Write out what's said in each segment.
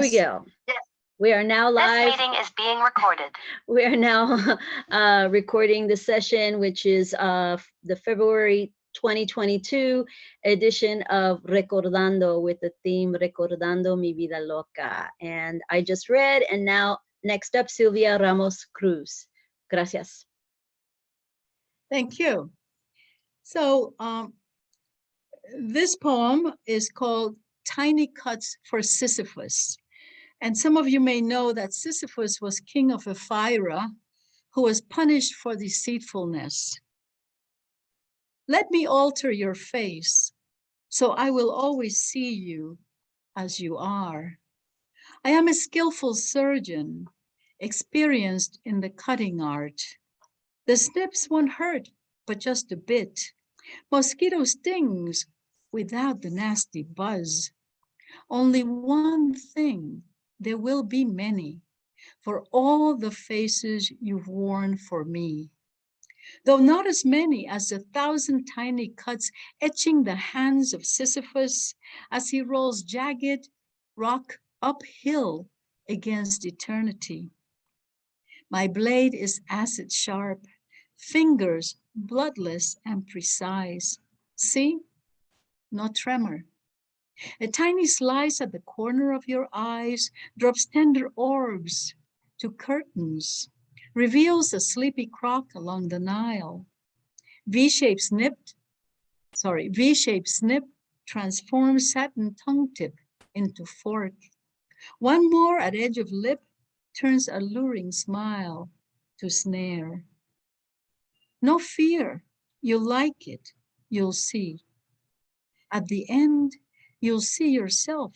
Here we go. We are now live. This meeting is being recorded. We are now recording the session, which is the February 2022 edition of Recordando with the theme Recordando mi vida loca. And I just read, and now next up, Silvia Ramos Cruz. Gracias. Thank you. So this poem is called Tiny Cuts for Sisyphus. And some of you may know that Sisyphus was king of Ephyra, who was punished for deceitfulness. Let me alter your face, so I will always see you as you are. I am a skillful surgeon, experienced in the cutting art. The snips won't hurt, but just a bit. Mosquito stings without the nasty buzz. Only one thing, there will be many, for all the faces you've worn for me. Though not as many as 1,000 tiny cuts etching the hands of Sisyphus as he rolls jagged rock uphill against eternity. My blade is acid sharp, fingers bloodless and precise. See? No tremor. A tiny slice at the corner of your eyes drops tender orbs to curtains, reveals a sleepy croc along the Nile. V-shaped snip transforms satin tongue tip into fork. One more at edge of lip turns alluring smile to snare. No fear, you'll like it, you'll see. At the end, you'll see yourself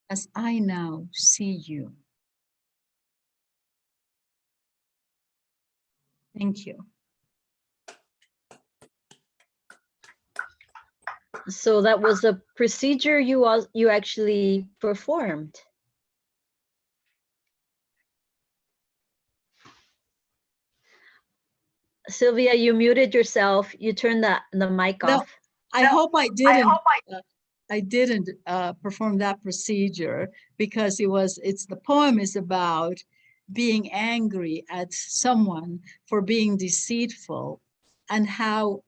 as I now see you. Thank you. So that was a procedure you actually performed. Sylvia, you muted yourself. You turned the mic off. I hope I didn't perform that procedure, because the poem is about being angry at someone for being deceitful, and how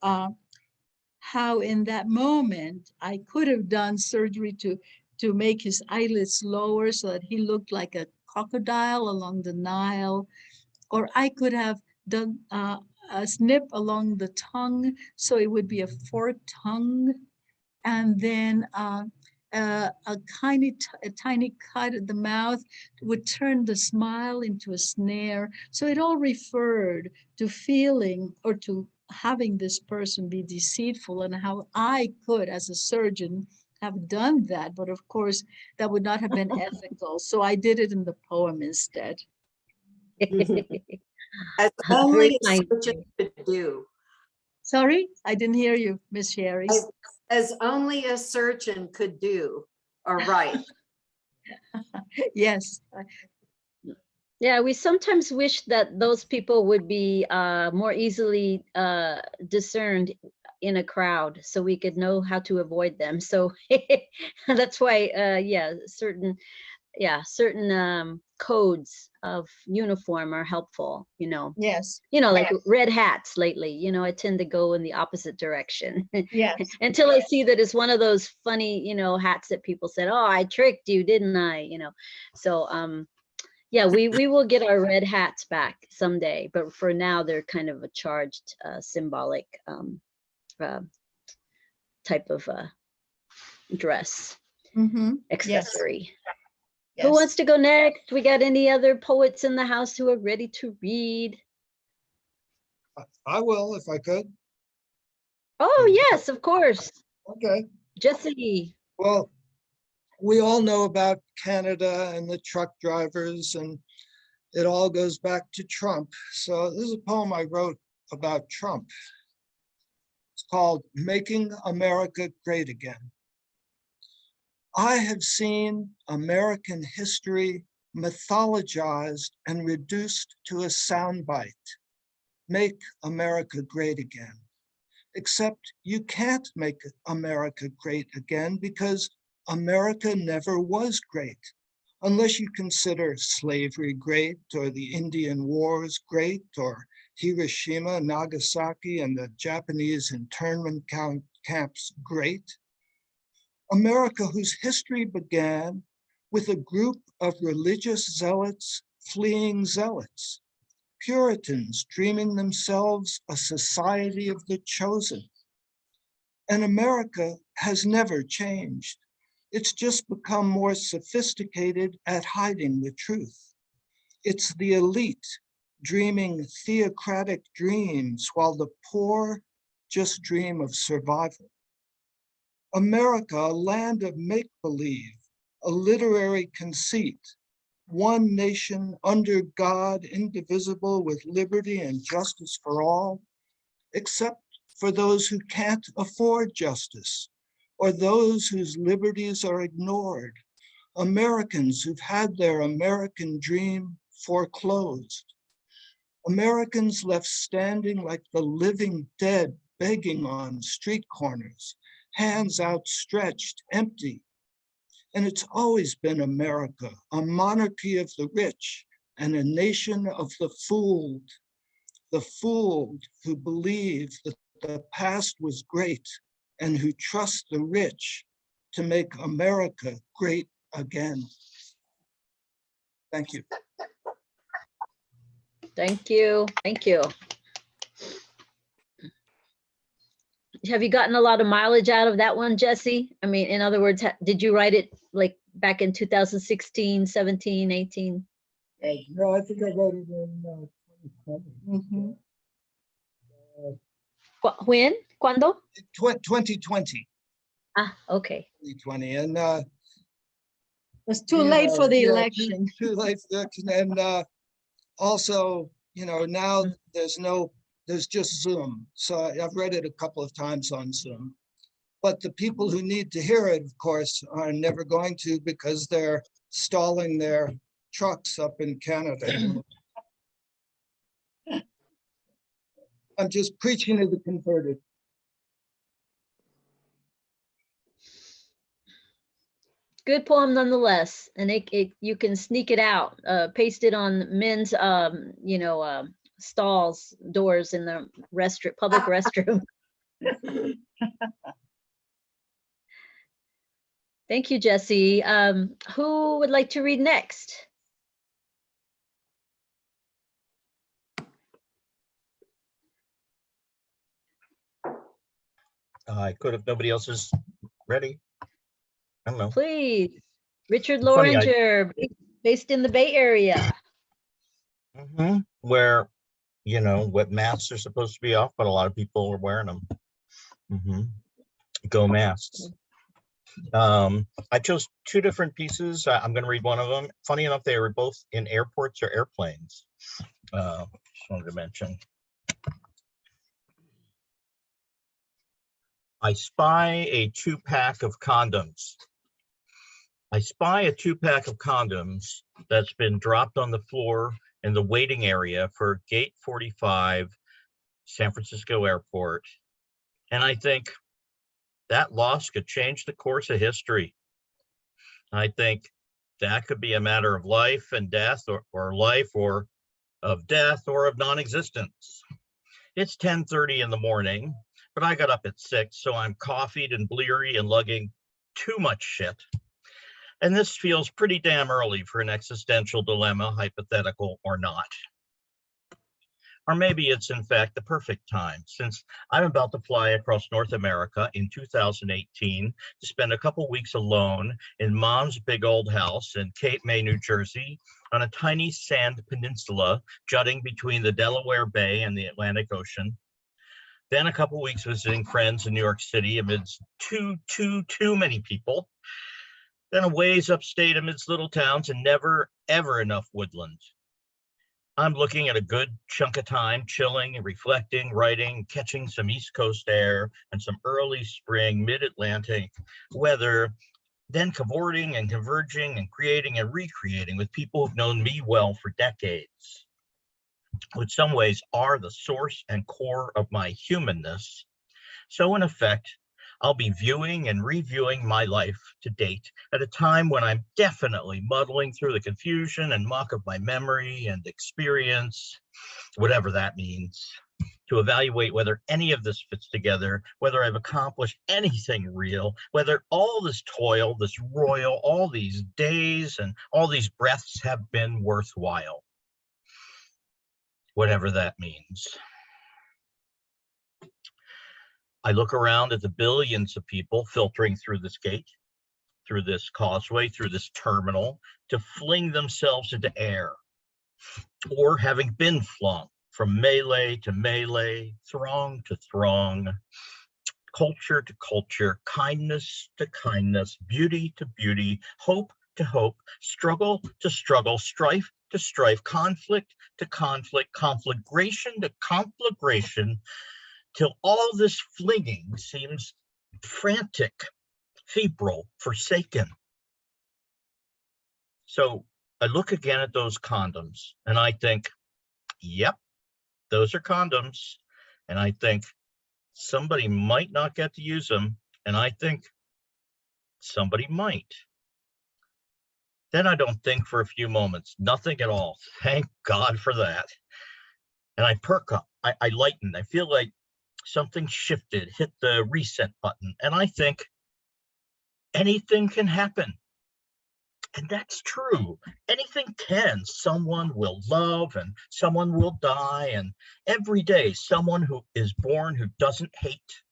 in that moment I could have done surgery to make his eyelids lower so that he looked like a crocodile along the Nile, or I could have done a snip along the tongue so it would be a forked tongue, and then a tiny cut at the mouth would turn the smile into a snare. So it all referred to feeling or to having this person be deceitful, and how I could, as a surgeon, have done that. But of course, that would not have been ethical. So I did it in the poem instead. As only a surgeon could do. Sorry, I didn't hear you, Miss Sherry. As only a surgeon could do, or write. Yes. Yeah, we sometimes wish that those people would be more easily discerned in a crowd, so we could know how to avoid them. So that's why, certain codes of uniform are helpful, Yes. Like red hats lately, I tend to go in the opposite direction. Yes. Until I see that it's one of those funny, hats that people said, oh, I tricked you, didn't I? So, yeah, we will get our red hats back someday, but for now they're kind of a charged, symbolic type of dress, accessory. Yes. Yes. Who wants to go next? We got any other poets in the house who are ready to read? I will, if I could. Oh, yes, of course. Okay. Jesse. Well, we all know about Canada and the truck drivers, and it all goes back to Trump. So this is a poem I wrote about Trump. It's called Making America Great Again. I have seen American history mythologized and reduced to a soundbite. Make America great again. Except you can't make America great again because America never was great. unless you consider slavery great, or the Indian Wars great, or Hiroshima, Nagasaki, and the Japanese internment camps great. America, whose history began with a group of religious zealots fleeing zealots, Puritans dreaming themselves a society of the chosen. And America has never changed. It's just become more sophisticated at hiding the truth. It's the elite dreaming theocratic dreams while the poor just dream of survival. America, a land of make-believe, a literary conceit, one nation under God, indivisible, with liberty and justice for all, except for those who can't afford justice, or those whose liberties are ignored, Americans who've had their American dream foreclosed, Americans left standing like the living dead, begging on street corners, hands outstretched, empty. And it's always been America, a monarchy of the rich and a nation of the fooled who believe that the past was great and who trust the rich to make America great again. Thank you. Thank you. Thank you. Have you gotten a lot of mileage out of that one, Jesse? I mean, in other words, did you write it like back in 2016, 17, 18? No, I think I wrote it in 2020. Mhm. When? Cuando? 2020. Ah, okay. 2020. And It's too late for the yeah, election. Too late for the election. And also, now there's just Zoom. So I've read it a couple of times on Zoom. But the people who need to hear it, of course, are never going to, because they're stalling their trucks up in Canada. I'm just preaching to the converted. Good poem nonetheless, and you can sneak it out, paste it on men's, stalls, doors in the public restroom. Thank you, Jesse. Who would like to read next? I could if nobody else is ready. I don't know. Please, Richard It's funny, Loringer, based in the Bay Area. Where, what masks are supposed to be off, but a lot of people are wearing them. Go masks. I chose two different pieces. I'm going to read one of them. Funny enough, they were both in airports or airplanes. Just wanted to mention. I spy a 2-pack of condoms. I spy a 2-pack of condoms that's been dropped on the floor in the waiting area for Gate 45, San Francisco Airport. And I think that loss could change the course of history. I think that could be a matter of life and death, or life, or of death, or of non-existence. It's 10:30 in the morning, but I got up at 6, so I'm coffeeed and bleary and lugging too much shit. And this feels pretty damn early for an existential dilemma, hypothetical or not. Or maybe it's in fact the perfect time, since I'm about to fly across North America in 2018 to spend a couple weeks alone in Mom's big old house in Cape May, New Jersey, on a tiny sand peninsula jutting between the Delaware Bay and the Atlantic Ocean. Then a couple weeks visiting friends in New York City amidst too many people. Then a ways upstate amidst little towns and never, ever enough woodland. I'm looking at a good chunk of time, chilling and reflecting, writing, catching some East Coast air and some early spring mid-Atlantic weather, then cavorting and converging and creating and recreating with people who've known me well for decades, who in some ways are the source and core of my humanness. So in effect, I'll be viewing and reviewing my life to date at a time when I'm definitely muddling through the confusion and muck of my memory and experience, whatever that means, to evaluate whether any of this fits together, whether I've accomplished anything real, whether all this toil, this roil, all these days and all these breaths have been worthwhile, whatever that means. I look around at the billions of people filtering through this gate, through this causeway, through this terminal, to fling themselves into air, or having been flung from melee to melee, throng to throng, culture to culture, kindness to kindness, beauty to beauty, hope to hope, struggle to struggle, strife to strife, conflict to conflict, conflagration to conflagration, till all this flinging seems frantic, febrile, forsaken. So I look again at those condoms and I think, yep, those are condoms. And I think somebody might not get to use them. And I think somebody might. Then I don't think for a few moments, nothing at all. Thank God for that. And I perk up, I lighten, I feel like something shifted, hit the reset button. And I think anything can happen. And that's true. Anything can. Someone will love and someone will die. And every day, someone who is born who doesn't hate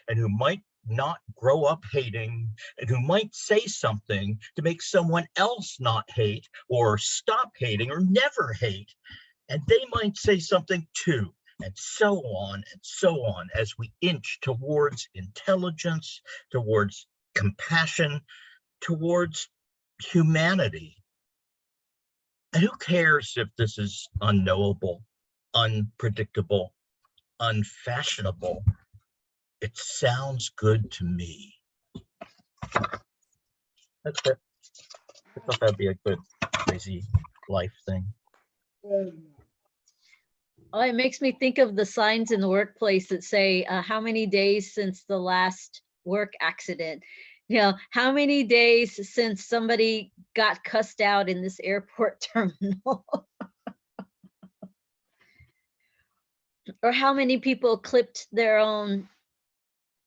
and who might not grow up hating and who might say something to make someone else not hate or stop hating or never hate. And they might say something too. And so on as we inch towards intelligence, towards compassion, towards humanity. And who cares if this is unknowable, unpredictable, unfashionable? It sounds good to me. That's it. I thought that'd be a good, crazy life thing. Oh, it makes me think of the signs in the workplace that say, how many days since the last work accident? You know, how many days since somebody got cussed out in this airport terminal? Or how many people clipped their own,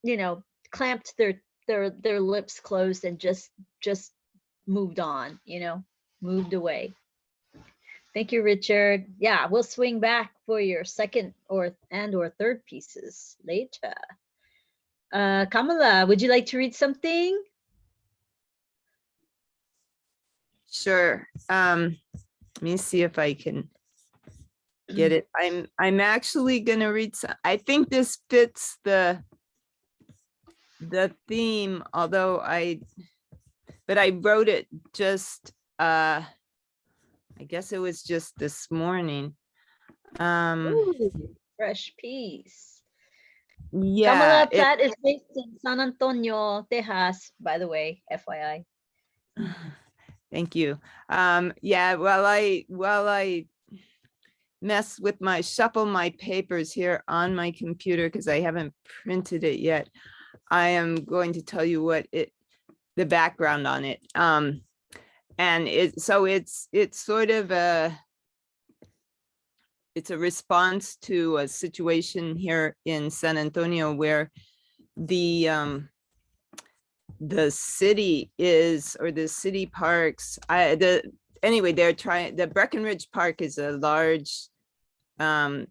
you know, clamped their lips closed and just moved on, you know, moved away. Thank you, Richard. Yeah, we'll swing back for your second or third pieces later. Kamala, would you like to read something? Sure. Let me see if I can get it. I'm actually gonna read some. I think this fits the theme, although I wrote it just I guess it was just this morning. Ooh, fresh piece. Yeah, Kamala Platt is based in San Antonio, Texas, by the way, FYI. Thank you. Yeah, while I mess with shuffle my papers here on my computer, because I haven't printed it yet, I am going to tell you what the background on it. And it's sort of it's a response to a situation here in San Antonio where the city is, or the city parks, anyway, they're trying, the Breckenridge Park is a large park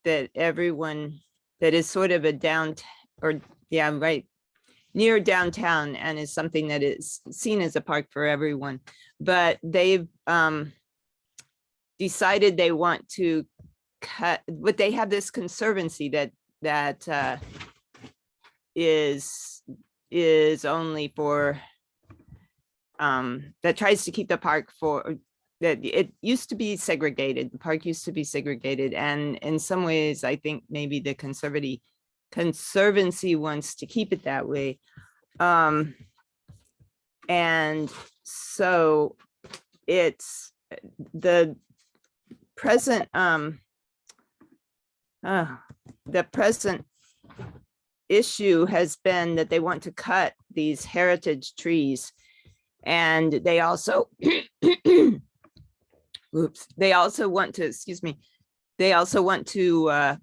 that that is sort of a downtown, or yeah, right, near downtown, and is something that is seen as a park for everyone. But they've decided they want to cut, but they have this conservancy that is only for that tries to keep the park for that. It used to be segregated. The park used to be segregated, and in some ways I think maybe the conservancy wants to keep it that way. And so it's the present issue has been that they want to cut these heritage trees. And they also, oops, they also want to, excuse me, they also want to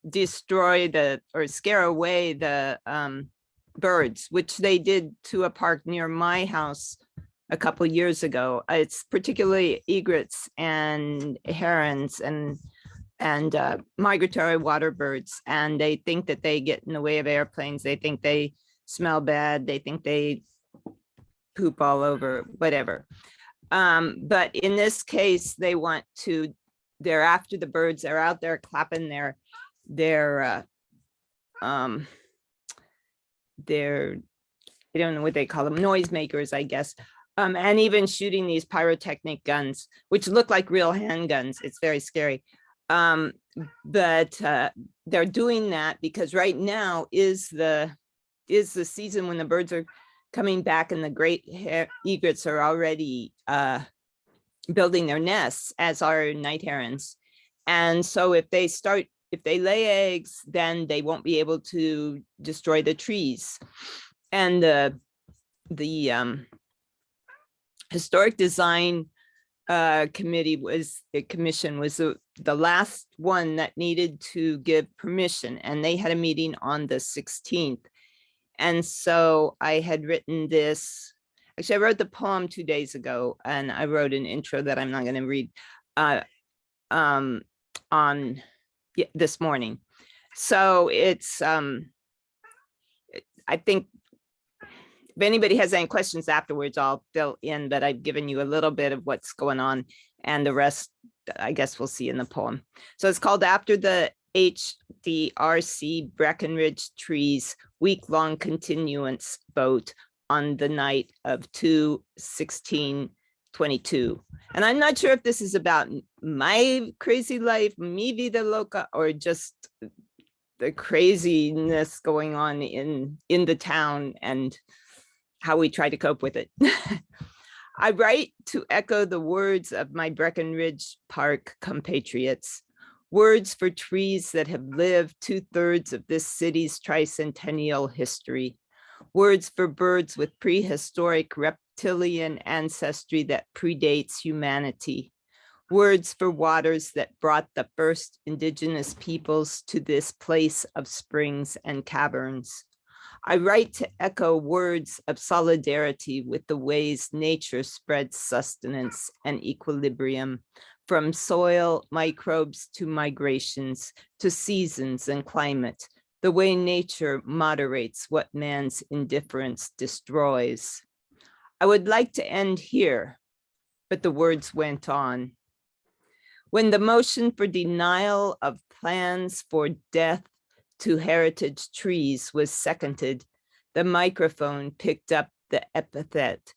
destroy or scare away the birds, which they did to a park near my house a couple years ago. It's particularly egrets and herons and migratory water birds. And they think that they get in the way of airplanes. They think they smell bad. They think they poop all over, whatever. But in this case, they want to, they're after the birds. They're out there clapping their I don't know what they call them, noisemakers, I guess. And even shooting these pyrotechnic guns, which look like real handguns. It's very scary. But they're doing that because right now is the season when the birds are coming back, and the great egrets are already building their nests, as are night herons. And so if they lay eggs, then they won't be able to destroy the trees. And the historic design commission was the last one that needed to give permission, and they had a meeting on the 16th. And so I had written this, actually I wrote the poem 2 days ago, and I wrote an intro that I'm not going to read on this morning. So it's, I think if anybody has any questions afterwards, I'll fill in, but I've given you a little bit of what's going on, and the rest, I guess we'll see in the poem. So it's called After the HDRC Breckenridge Trees Week-Long Continuance Vote on the night of 2/16/22. And I'm not sure if this is about my crazy life, mi vida loca, or just the craziness going on in the town and how we try to cope with it. I write to echo the words of my Breckenridge Park compatriots, words for trees that have lived 2/3 of this city's tricentennial history, words for birds with prehistoric reptilian ancestry that predates humanity, words for waters that brought the first indigenous peoples to this place of springs and caverns. I write to echo words of solidarity with the ways nature spreads sustenance and equilibrium, from soil microbes to migrations, to seasons and climate, the way nature moderates what man's indifference destroys. I would like to end here, but the words went on. When the motion for denial of plans for death to heritage trees was seconded, the microphone picked up the epithet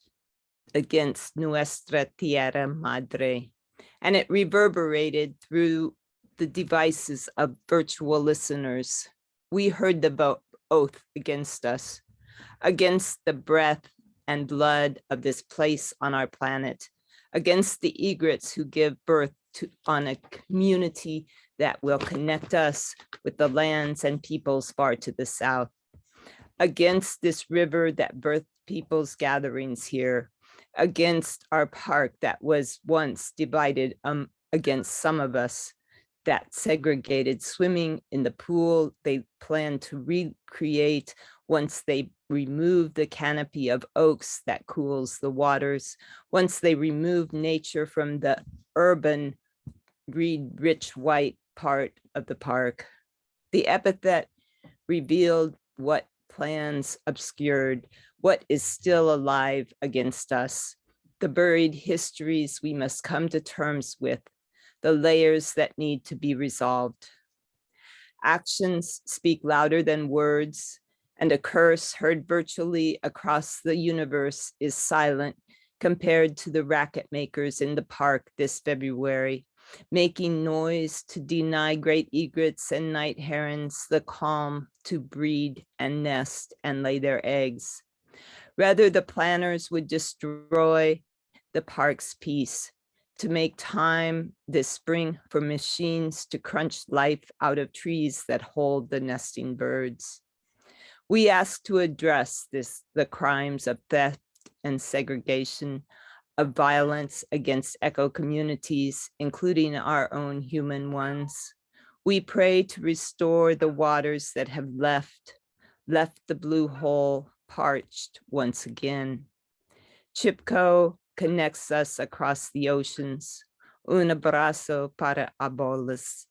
against Nuestra Tierra Madre, and it reverberated through the devices of virtual listeners. We heard the oath against us, against the breath and blood of this place on our planet, against the egrets who give birth on a community that will connect us with the lands and peoples far to the south, against this river that birthed people's gatherings here, against our park that was once divided against some of us, that segregated swimming in the pool they plan to recreate once they remove the canopy of oaks that cools the waters, once they remove nature from the urban reed-rich white part of the park. The epithet revealed what plans obscured, what is still alive against us, the buried histories we must come to terms with, the layers that need to be resolved. Actions speak louder than words, and a curse heard virtually across the universe is silent compared to the racket makers in the park this February, making noise to deny great egrets and night herons the calm to breed and nest and lay their eggs. Rather, the planners would destroy the park's peace. to make time this spring for machines to crunch life out of trees that hold the nesting birds. We ask to address the crimes of theft and segregation, of violence against eco communities, including our own human ones. We pray to restore the waters that have left the blue hole parched once again. Chipko connects us across the oceans. Un abrazo para abuelos.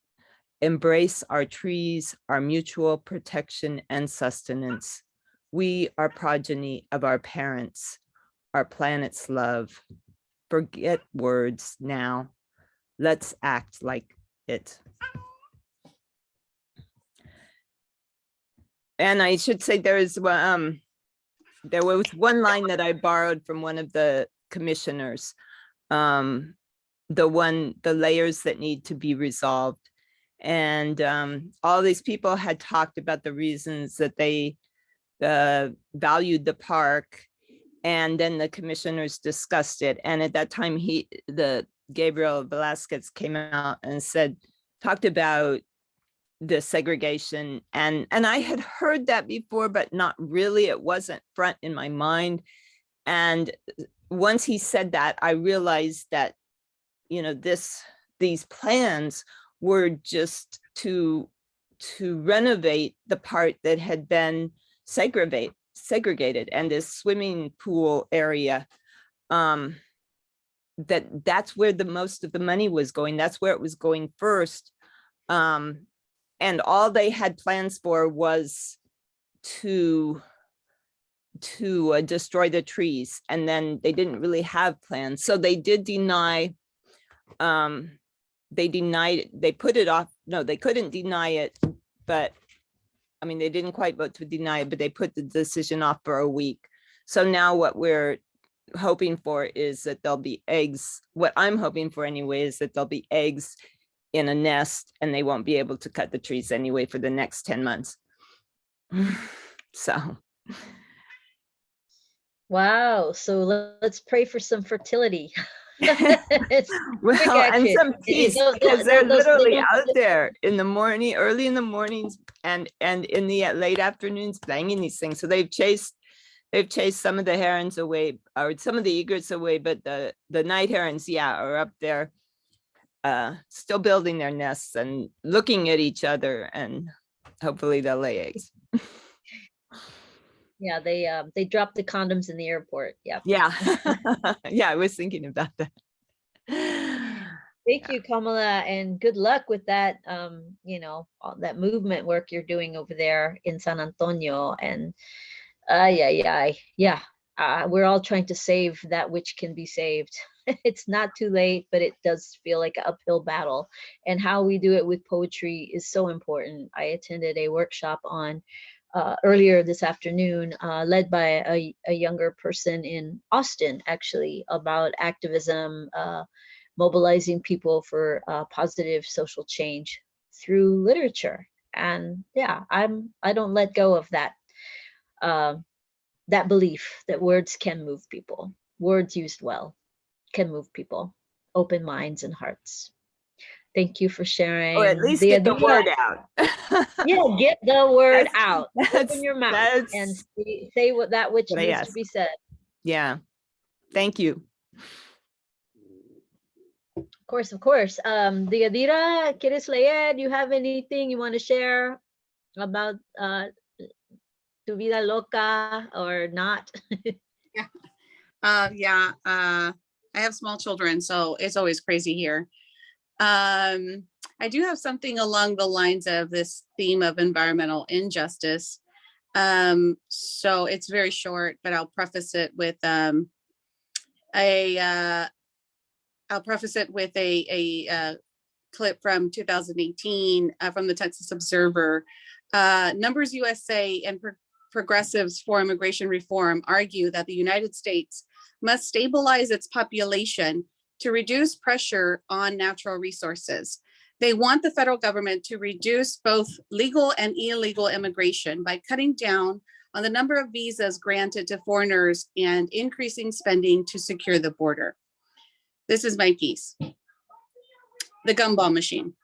Embrace our trees, our mutual protection and sustenance. We are progeny of our parents, our planet's love. Forget words now. Let's act like it. And I should say there was one line that I borrowed from one of the commissioners. The layers that need to be resolved. And all these people had talked about the reasons that they valued the park. And then the commissioners discussed it. And at that time, Gabriel Velasquez came out and talked about the segregation. And I had heard that before, but not really. It wasn't front in my mind. And once he said that, I realized that, these plans were just to renovate the part that had been segregated, and this swimming pool area, that's where the most of the money was going. That's where it was going first. And all they had plans for was to destroy the trees. And then they didn't really have plans. So they did deny, they put it off. No, they couldn't deny it, but I mean, they didn't quite vote to deny it, but they put the decision off for a week. So now what we're hoping for is that there'll be eggs. What I'm hoping for anyway is that there'll be eggs in a nest, and they won't be able to cut the trees anyway for the next 10 months. So. Wow. So let's pray for some fertility. Well, and some peace, because they're literally out there in the morning, early in the mornings, and in the late afternoons banging these things. So they've chased some of the herons away, or some of the egrets away, but the night herons, are up there, still building their nests and looking at each other, and hopefully they'll lay eggs. Yeah, they dropped the condoms in the airport. Yeah. Yeah. Yeah, I was thinking about that. Thank you, Kamala, and good luck with that, all that movement work you're doing over there in San Antonio. And we're all trying to save that which can be saved. It's not too late, but it does feel like an uphill battle. And how we do it with poetry is so important. I attended a workshop on earlier this afternoon, led by a younger person in Austin, actually, about activism, mobilizing people for positive social change through literature. And I don't let go of that belief that words can move people. Words used well can move people, open minds and hearts. Thank you for sharing. Or at least get the word out. Yeah, get the word out. Open your mouth and say that which needs to be said. Yeah. Thank you. Of course. Diadira, ¿quieres leer? Do you have anything you want to share about Tu Vida Loca or not? I have small children, so it's always crazy here. I do have something along the lines of this theme of environmental injustice. So it's very short, but I'll preface it with a clip from 2018 from the Texas Observer. Numbers USA and Progressives for Immigration Reform argue that the United States must stabilize its population to reduce pressure on natural resources. They want the federal government to reduce both legal and illegal immigration by cutting down on the number of visas granted to foreigners and increasing spending to secure the border. This is my piece. The gumball machine.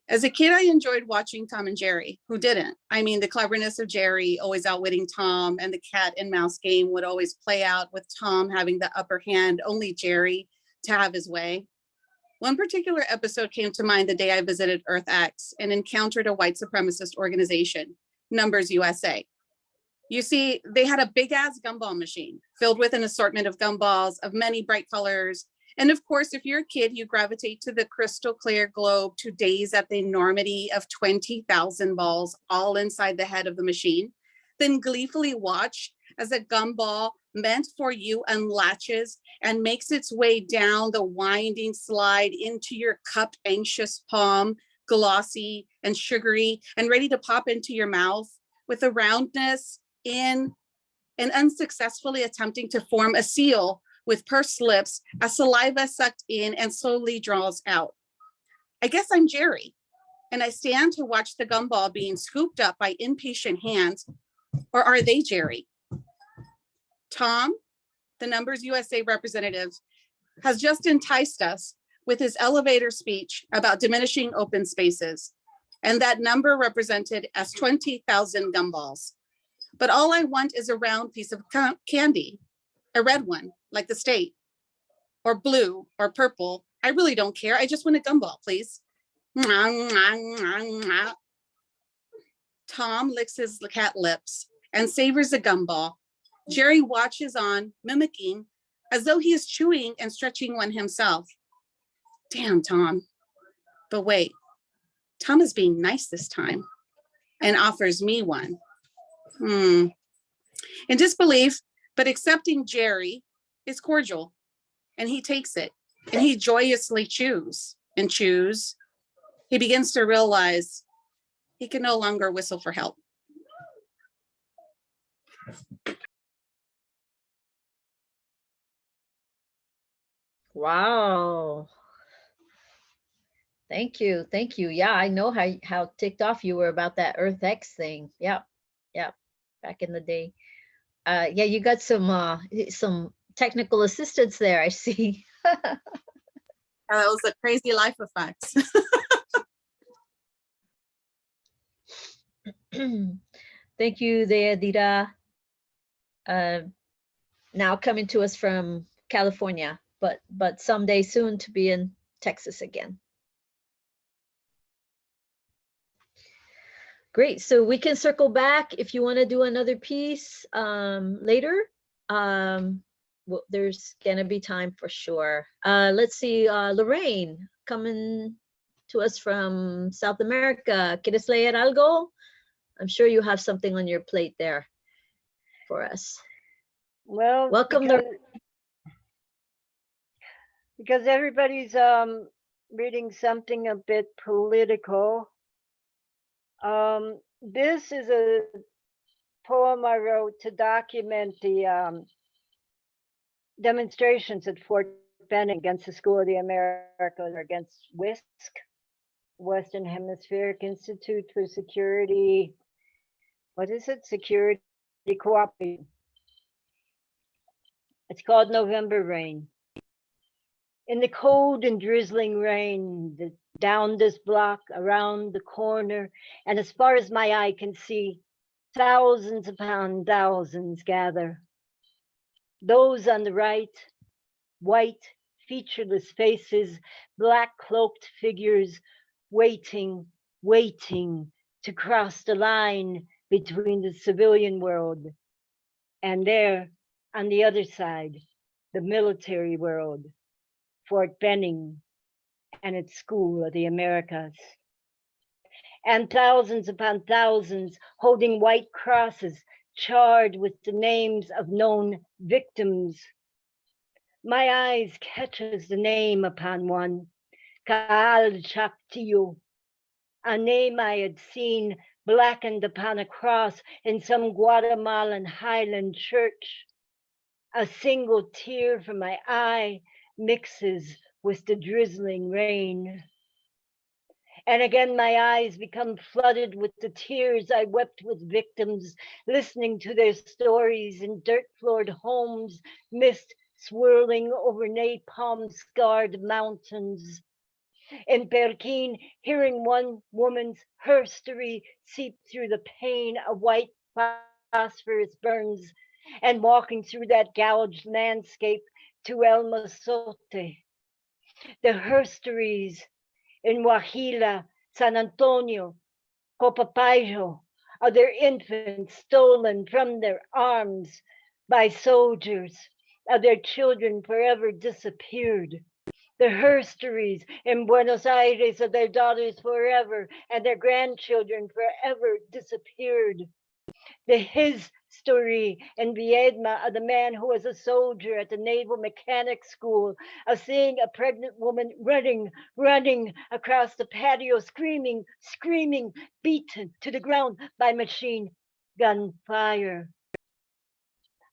As a kid, I enjoyed watching Tom and Jerry. Who didn't? I mean, the cleverness of Jerry always outwitting Tom, and the cat and mouse game would always play out with Tom having the upper hand, only Jerry to have his way. One particular episode came to mind the day I visited Earth X and encountered a white supremacist organization, Numbers USA. You see, they had a big ass gumball machine filled with an assortment of gumballs of many bright colors. And of course, if you're a kid, you gravitate to the crystal clear globe to gaze at the enormity of 20,000 balls all inside the head of the machine, then gleefully watch as a gumball meant for you unlatches and makes its way down the winding slide into your cupped, anxious palm, glossy and sugary and ready to pop into your mouth with a roundness in and unsuccessfully attempting to form a seal with pursed lips as saliva sucked in and slowly draws out. I guess I'm Jerry, and I stand to watch the gumball being scooped up by impatient hands, or are they Jerry? Tom, the Numbers USA representative, has just enticed us with his elevator speech about diminishing open spaces, and that number represented as 20,000 gumballs. But all I want is a round piece of candy, a red one, like the state, or blue or purple. I really don't care. I just want a gumball, please. Tom licks his cat lips and savors a gumball. Jerry watches on, mimicking, as though he is chewing and stretching one himself. Damn, Tom. But wait, Tom is being nice this time and offers me one. In disbelief, but accepting Jerry is cordial, and he takes it, and he joyously chews and chews. He begins to realize he can no longer whistle for help. Wow. Thank you. Thank you. Yeah, I know how ticked off you were about that Earth X thing. Yeah. Yeah. Back in the day. Yeah, you got some technical assistance there, I see. That was a crazy life effects. Thank you there, Dita. Now coming to us from California, but someday soon to be in Texas again. Great, so we can circle back if you want to do another piece later. Well, there's gonna be time for sure. Let's see, Lorraine coming to us from South America. ¿Quieres leer algo? I'm sure you have something on your plate there for us. Well, Welcome, because everybody's reading something a bit political. This is a poem I wrote to document the demonstrations at Fort Benning against the School of the Americas, against WISC, Western Hemispheric Institute for Security. What is it? Security Cooperation. It's called November Rain. In the cold and drizzling rain, down this block, around the corner, and as far as my eye can see, thousands upon thousands gather. Those on the right, white, featureless faces, black cloaked figures, waiting to cross the line between the civilian world and there, on the other side, the military world, Fort Benning and its School of the Americas. And thousands upon thousands holding white crosses charred with the names of known victims. My eyes catches the name upon one, Kaal Shaktiyu, a name I had seen blackened upon a cross in some Guatemalan highland church. A single tear from my eye mixes with the drizzling rain. And again, my eyes become flooded with the tears I wept with victims, listening to their stories in dirt-floored homes, mist swirling over napalm-scarred mountains. In Perkin, hearing one woman's herstory seep through the pane, a white phosphorus burns, and walking through that gouged landscape to El Masote. The herstories in Huajila, San Antonio, Copapayo, of their infants stolen from their arms by soldiers, of their children forever disappeared. The herstories in Buenos Aires of their daughters forever and their grandchildren forever disappeared. His story in Viedma of the man who was a soldier at the Naval Mechanics School, of seeing a pregnant woman running across the patio, screaming, beaten to the ground by machine gun fire.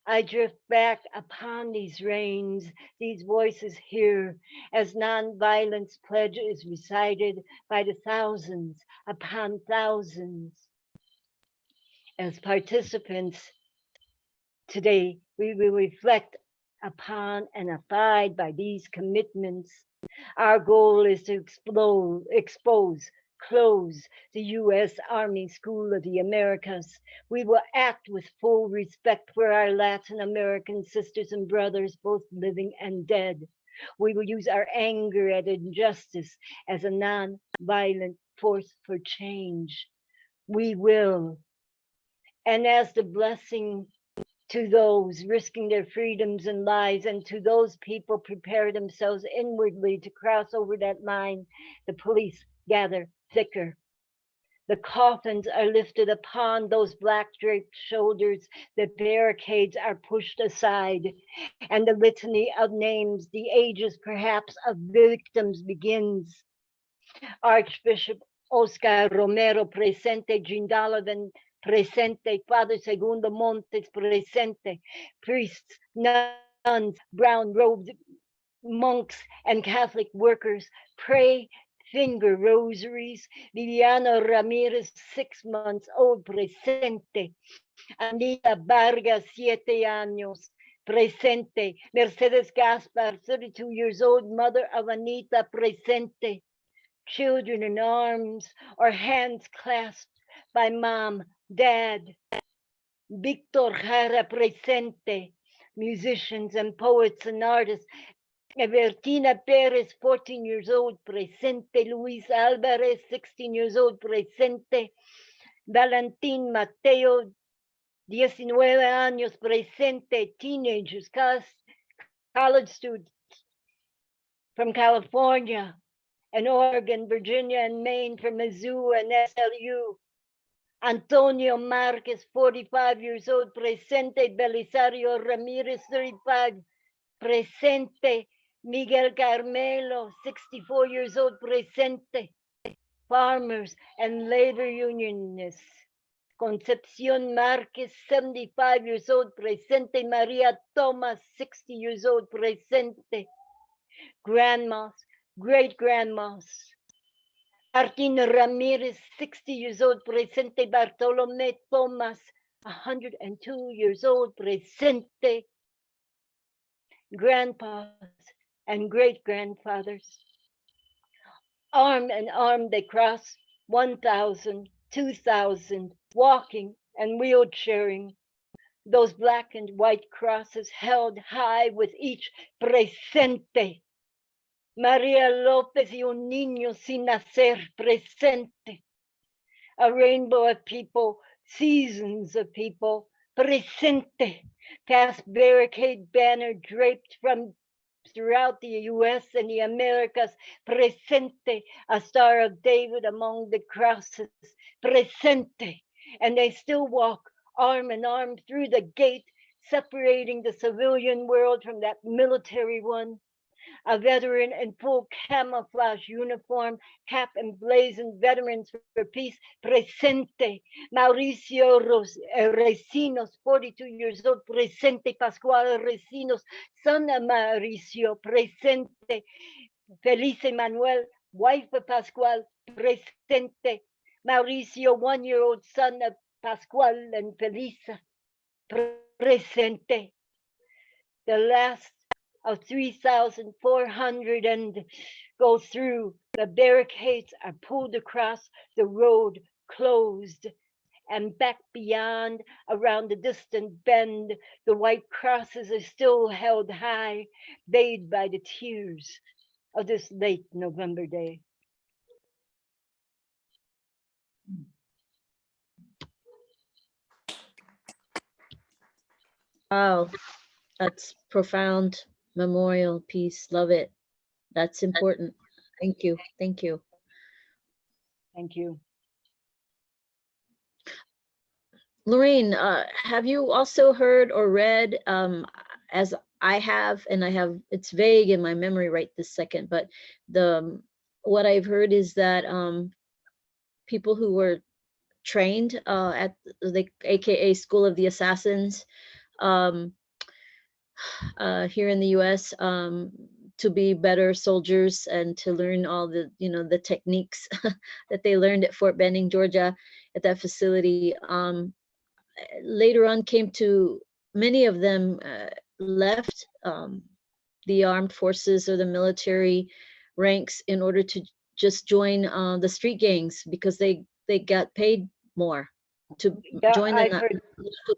I drift back upon these rains, these voices here, as nonviolence pledge is recited by the thousands upon thousands. As participants today, we will reflect upon and abide by these commitments. Our goal is to close the U.S. Army School of the Americas. We will act with full respect for our Latin American sisters and brothers, both living and dead. We will use our anger at injustice as a non-violent force for change. We will. And as the blessing to those risking their freedoms and lives, and to those people prepare themselves inwardly to cross over that line, the police gather thicker. The coffins are lifted upon those black draped shoulders, the barricades are pushed aside, and the litany of names, the ages perhaps of victims begins. Archbishop Oscar Romero presente, Jindalavan presente, Father Segundo Montes presente, priests, nuns, brown robed monks, and Catholic workers pray finger rosaries. Viviana Ramirez, 6 months old, presente. Anita Vargas, 7 años, presente. Mercedes Gaspar, 32 years old, mother of Anita, presente. Children in arms or hands clasped by mom, dad. Victor Jara, presente. Musicians and poets and artists. Evertina Perez, 14 years old, presente. Luis Alvarez, 16 years old, presente. Valentin Mateo, 19 años, presente. Teenagers, college students from California and Oregon, Virginia, and Maine, from Mizzou and SLU. Antonio Marquez, 45 years old, presente. Belisario Ramirez, 35, presente. Miguel Carmelo, 64 years old, presente. Farmers and labor unionists. Concepcion Marquez, 75 years old, presente. Maria Thomas, 60 years old, presente. Grandmas, great-grandmas. Martin Ramirez, 60 years old, presente. Bartolome Thomas, 102 years old, presente. Grandpas and great-grandfathers. Arm in arm they cross 1,000, 2,000, walking and wheelchairing. Those black and white crosses held high with each presente. Maria Lopez y un niño sin nacer, presente. A rainbow of people, seasons of people, presente. Past barricade banner draped from throughout the U.S. and the Americas, presente. A Star of David among the crosses, presente. And they still walk arm in arm through the gate, separating the civilian world from that military one. A veteran in full camouflage uniform, cap emblazoned, Veterans for Peace, presente. Mauricio Recinos, 42 years old, presente. Pascual Recinos, son of Mauricio, presente. Felice Manuel, wife of Pascual, presente. Mauricio, 1-year-old son of Pascual and Felisa, presente. The last of 3,400 and go through. The barricades are pulled across, the road closed, and back beyond, around the distant bend, the white crosses are still held high, bathed by the tears of this late November day. Wow, that's profound memorial piece. Love it. That's important. Thank you. Thank you. Thank you. Lorraine, have you also heard or read, as I have, and I have, it's vague in my memory right this second, but what I've heard is that people who were trained at the AKA School of the Assassins um, here in the US, to be better soldiers and to learn all the, the techniques that they learned at Fort Benning, Georgia, at that facility. Later on came to, many of them left the armed forces or the military ranks in order to just join the street gangs because they got paid more to Yeah, join I've the heard.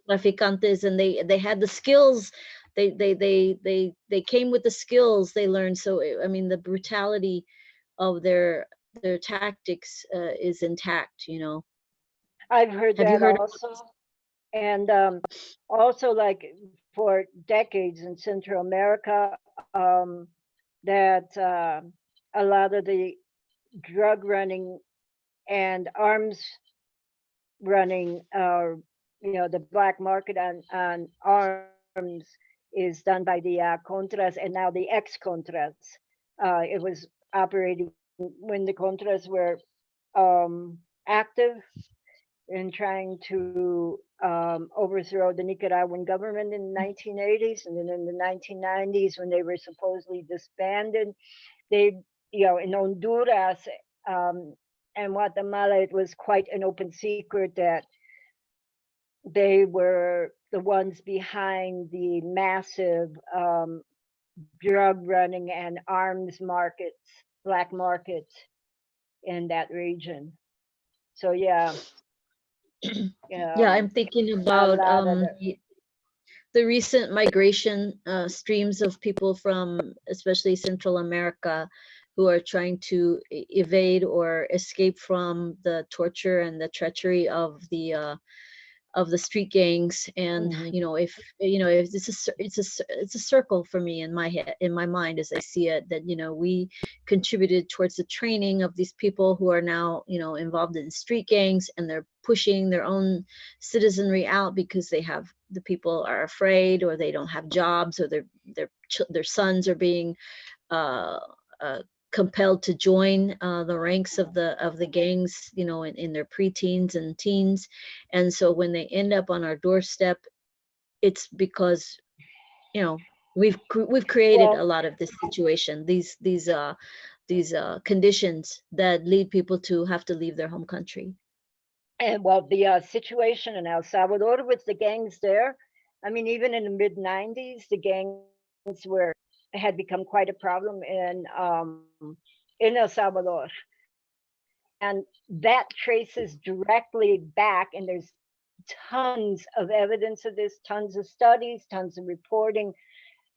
traficantes, and they had the skills. They came with the skills they learned. So I mean, the brutality of their tactics is intact. I've heard Have you that heard? also. And also, like for decades in Central America, that a lot of the drug running and arms running, the black market on arms is done by the Contras and now the ex-Contras. It was operating when the Contras were active in trying to overthrow the Nicaraguan government in the 1980s, and then in the 1990s when they were supposedly disbanded, they, in Honduras and Guatemala, it was quite an open secret that they were the ones behind the massive drug running and arms markets, black markets in that region. So yeah. Yeah, I'm thinking a about lot of the recent migration streams of people from especially Central America who are trying to evade or escape from the torture and the treachery of the street gangs. And Mhm. if it's a circle for me in my head, in my mind, as I see it, that we contributed towards the training of these people who are now involved in street gangs, and they're pushing their own citizenry out because the people are afraid, or they don't have jobs, or their sons are being uh, uh, compelled to join the ranks of the gangs, in their preteens and teens. And so when they end up on our doorstep, it's because we've created Well, a lot of this situation, these conditions that lead people to have to leave their home country. and well, the situation in El Salvador with the gangs there, I mean, even in the mid 90s, the gangs had become quite a problem in El Salvador. And that traces directly back, and there's tons of evidence of this, tons of studies, tons of reporting,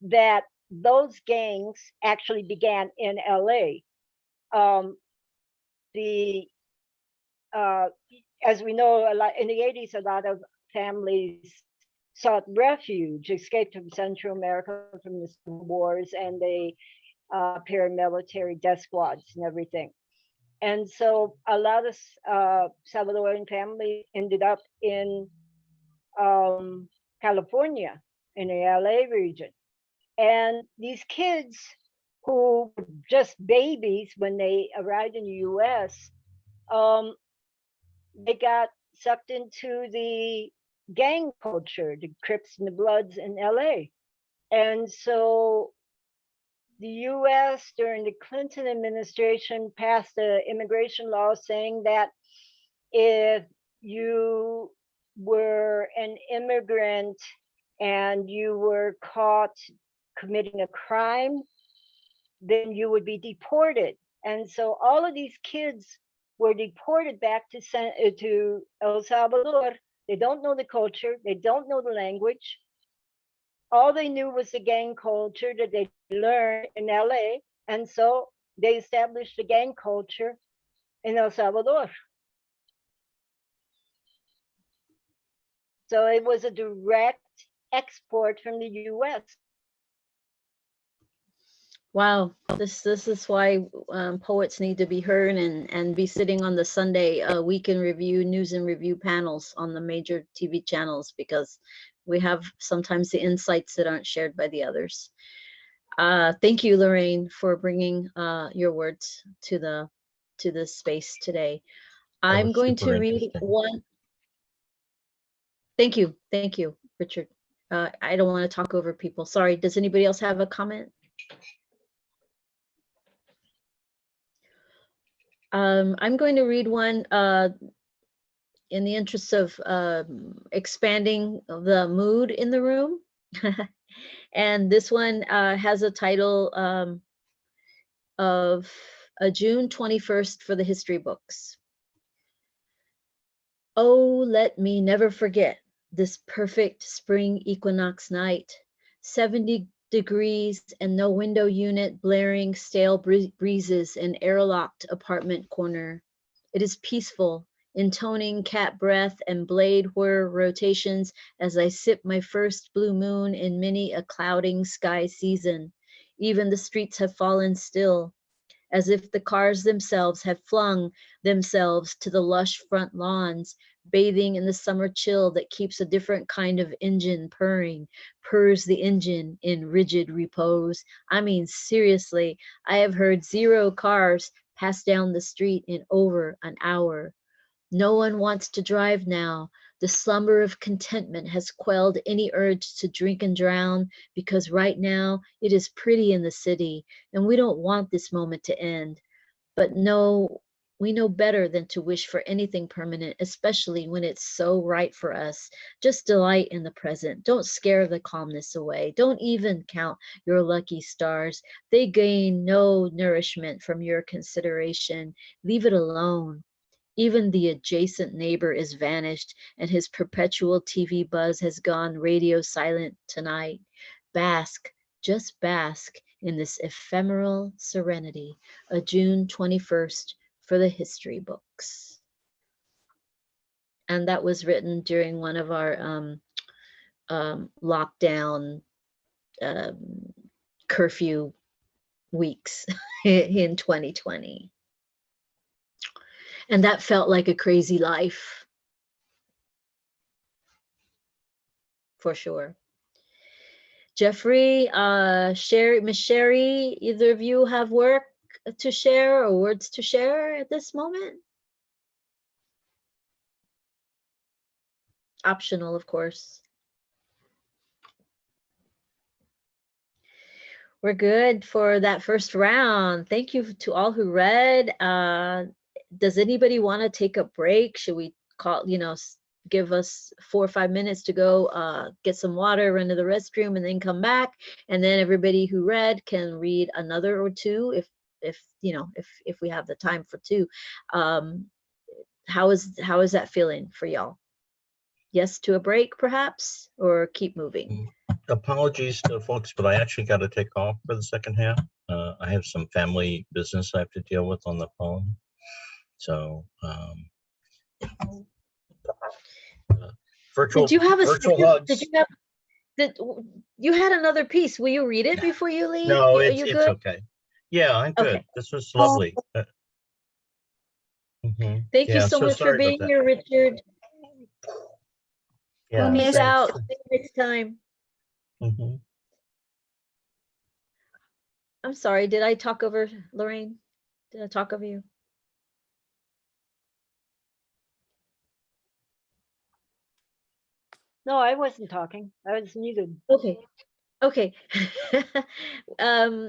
that those gangs actually began in LA. The As we know, a lot in the 80s, a lot of families sought refuge, escaped from Central America from the civil wars and the paramilitary death squads and everything. And so a lot of Salvadoran families ended up in California, in the LA region. And these kids who were just babies when they arrived in the US, they got sucked into the gang culture, the Crips and the Bloods in LA. And so the US during the Clinton administration passed an immigration law saying that if you were an immigrant and you were caught committing a crime, then you would be deported. And so all of these kids were deported back to El Salvador. They don't know the culture. They don't know the language. All they knew was the gang culture that they learned in LA. And so they established the gang culture in El Salvador. So it was a direct export from the US. Wow, this is why poets need to be heard and be sitting on the Sunday week in review, news and review panels on the major TV channels, because we have sometimes the insights that aren't shared by the others. Thank you, Lorraine, for bringing your words to this space today. I'm was going super to read interesting. one. Thank you, Richard. I don't want to talk over people. Sorry, does anybody else have a comment? I'm going to read one in the interest of expanding the mood in the room. And this one has a title of a June 21st for the history books. Oh, let me never forget this perfect spring equinox night. 70 degrees and no window unit, blaring stale breezes in airlocked apartment corner. It is peaceful, intoning cat breath and blade whir rotations as I sip my first blue moon in many a clouding sky season. Even the streets have fallen still, as if the cars themselves have flung themselves to the lush front lawns, bathing in the summer chill that keeps a different kind of engine purrs the engine in rigid repose. I mean, seriously, I have heard 0 cars pass down the street in over an hour. No one wants to drive now. The slumber of contentment has quelled any urge to drink and drown, because right now it is pretty in the city and we don't want this moment to end. But no, we know better than to wish for anything permanent, especially when it's so right for us. Just delight in the present. Don't scare the calmness away. Don't even count your lucky stars. They gain no nourishment from your consideration. Leave it alone. Even the adjacent neighbor is vanished, and his perpetual TV buzz has gone radio silent tonight. Bask, just bask in this ephemeral serenity, a June 21st for the history books. And that was written during one of our lockdown curfew weeks in 2020. And that felt like a crazy life, for sure. Jeffrey, Miss Sherry, either of you have work to share or words to share at this moment? Optional, of course. We're good for that first round. Thank you to all who read. Does anybody want to take a break? Should we call, give us 4 or 5 minutes to go get some water, run to the restroom, and then come back? And then everybody who read can read another or two if we have the time for 2. How is that feeling for y'all? Yes to a break, perhaps, or keep moving? Apologies to folks, but I actually got to take off for the second half. I have some family business I have to deal with on the phone. So virtual, Did you have virtual hugs. You had another piece? Will you read it before you leave? No, Are it's you good? okay. Yeah, I'm good. Okay. This was lovely. Thank you so much for being here, Richard. Yeah, Peace out. See you next time. I'm sorry, did I talk over Lorraine? Did I talk over you? No, I wasn't talking. I was muted. Okay.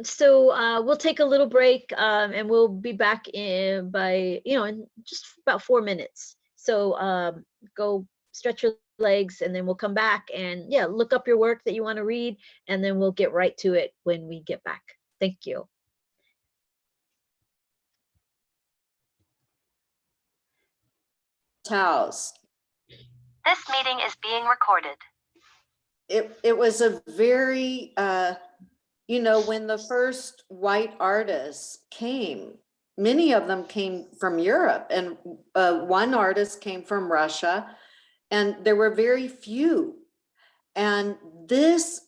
So we'll take a little break and we'll be back in just about 4 minutes. So go stretch your legs, and then we'll come back and yeah, look up your work that you want to read, and then we'll get right to it when we get back. Thank you. House. This meeting is being recorded. It was a very, you know, when the first white artists came, many of them came from Europe, and one artist came from Russia, and there were very few. And this,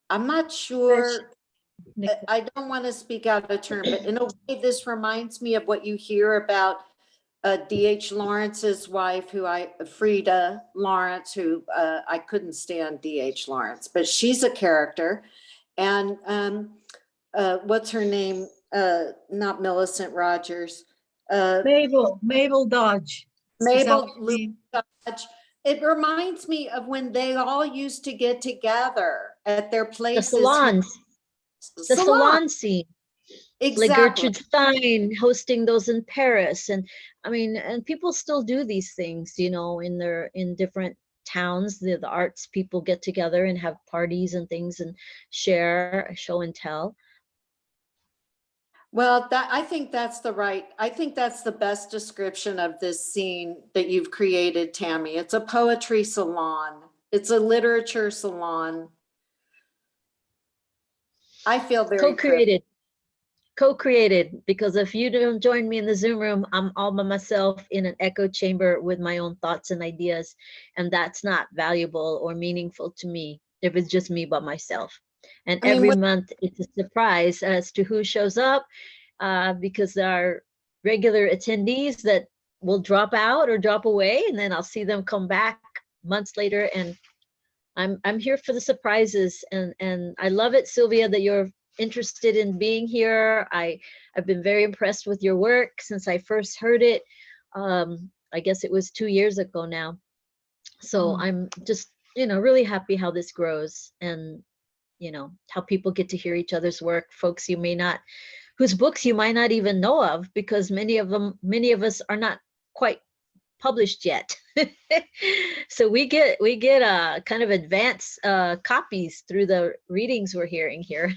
I'm not sure, I don't want to speak out of turn, but in a way, this reminds me of what you hear about D.H. Lawrence's wife, Frida Lawrence, who I couldn't stand D.H. Lawrence, but she's a character. And what's her name? Not Millicent Rogers. Mabel Dodge. Is that what you Mabel mean? Dodge. It reminds me of when they all used to get together at their The places. salons, the salon scene. Like Exactly. Gertrude Stein hosting those in Paris. And I mean, and people still do these things, you know, in different towns. The arts people get together and have parties and things and share, show and tell. Well, I think that's the best description of this scene that you've created, Tammy. It's a poetry salon. It's a literature salon. I feel very Co-created. Co-created, because if you don't join me in the Zoom room, I'm all by myself in an echo chamber with my own thoughts and ideas, and that's not valuable or meaningful to me if it's just me by myself. And I mean, every month it's a surprise as to who shows up, because there are regular attendees that will drop out or drop away, and then I'll see them come back months later, and I'm here for the surprises. And I love it, Sylvia, that you're interested in being here. I've been very impressed with your work since I first heard it. I guess it was 2 years ago now. So I'm just, you know, really happy how this grows, and, you know, how people get to hear each other's work, folks you may not, whose books you might not even know of, because many of us are not quite published yet. So we get kind of advanced copies through the readings we're hearing here.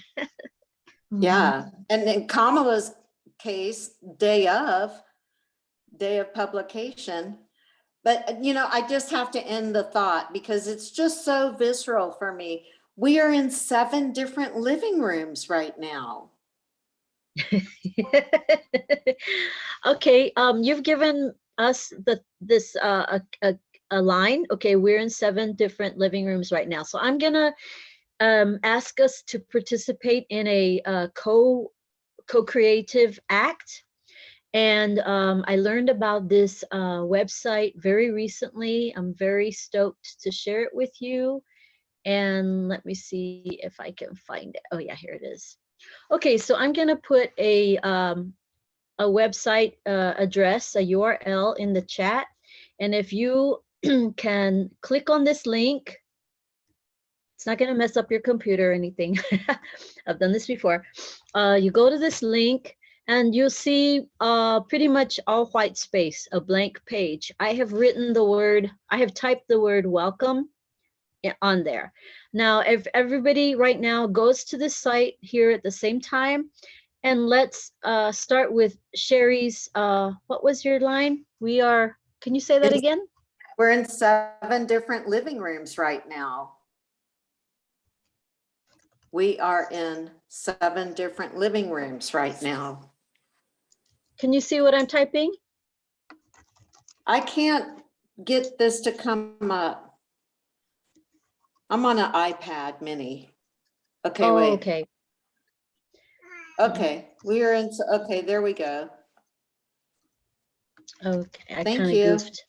Yeah, and in Kamala's case, day of publication. But, you know, I just have to end the thought because it's just so visceral for me. We are in 7 different living rooms right now. Okay, you've given us this a line. Okay, we're in 7 different living rooms right now. So I'm gonna ask us to participate in a co-creative act. And I learned about this website very recently. I'm very stoked to share it with you. And let me see if I can find it. Oh yeah, here it is. Okay, so I'm gonna put a website address, a URL in the chat. And if you can click on this link, it's not gonna mess up your computer or anything. I've done this before. You go to this link and you'll see pretty much all white space, a blank page. I have typed the word welcome on there. Now, if everybody right now goes to this site here at the same time, and let's start with Sherry's, what was your line? Can you say that again? We're in 7 different living rooms right now. We are in 7 different living rooms right now. Can you see what I'm typing? I can't get this to come up. I'm on an iPad mini. Okay, Oh, wait. okay. Okay, we are in, okay, there we go. Okay, I Thank kind of you. goofed.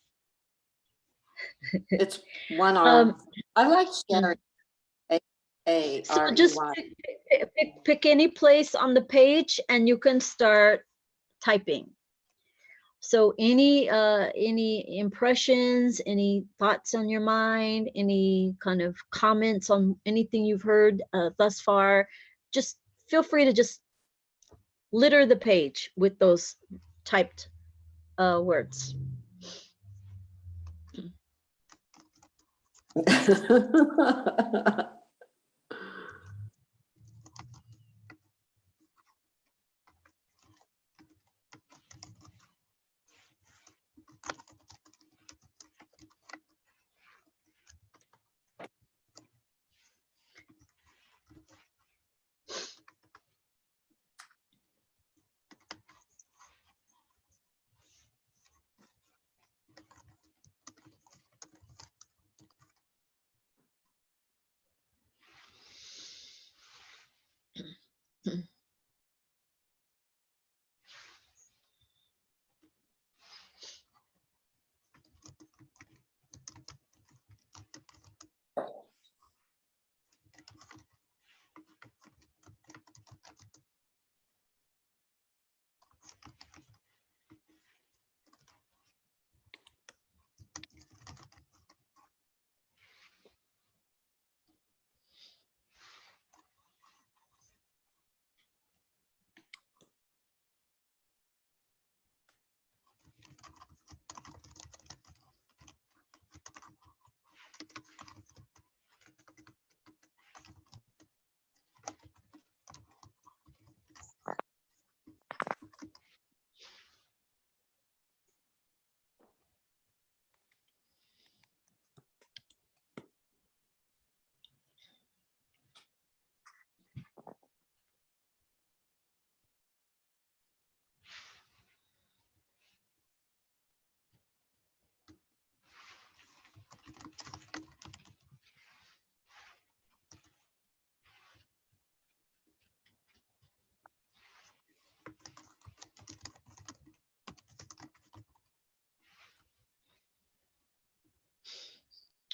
It's one arm. I like sharing. So just pick any place on the page and you can start typing. So any impressions, any thoughts on your mind, any kind of comments on anything you've heard thus far, just feel free to just litter the page with those typed words.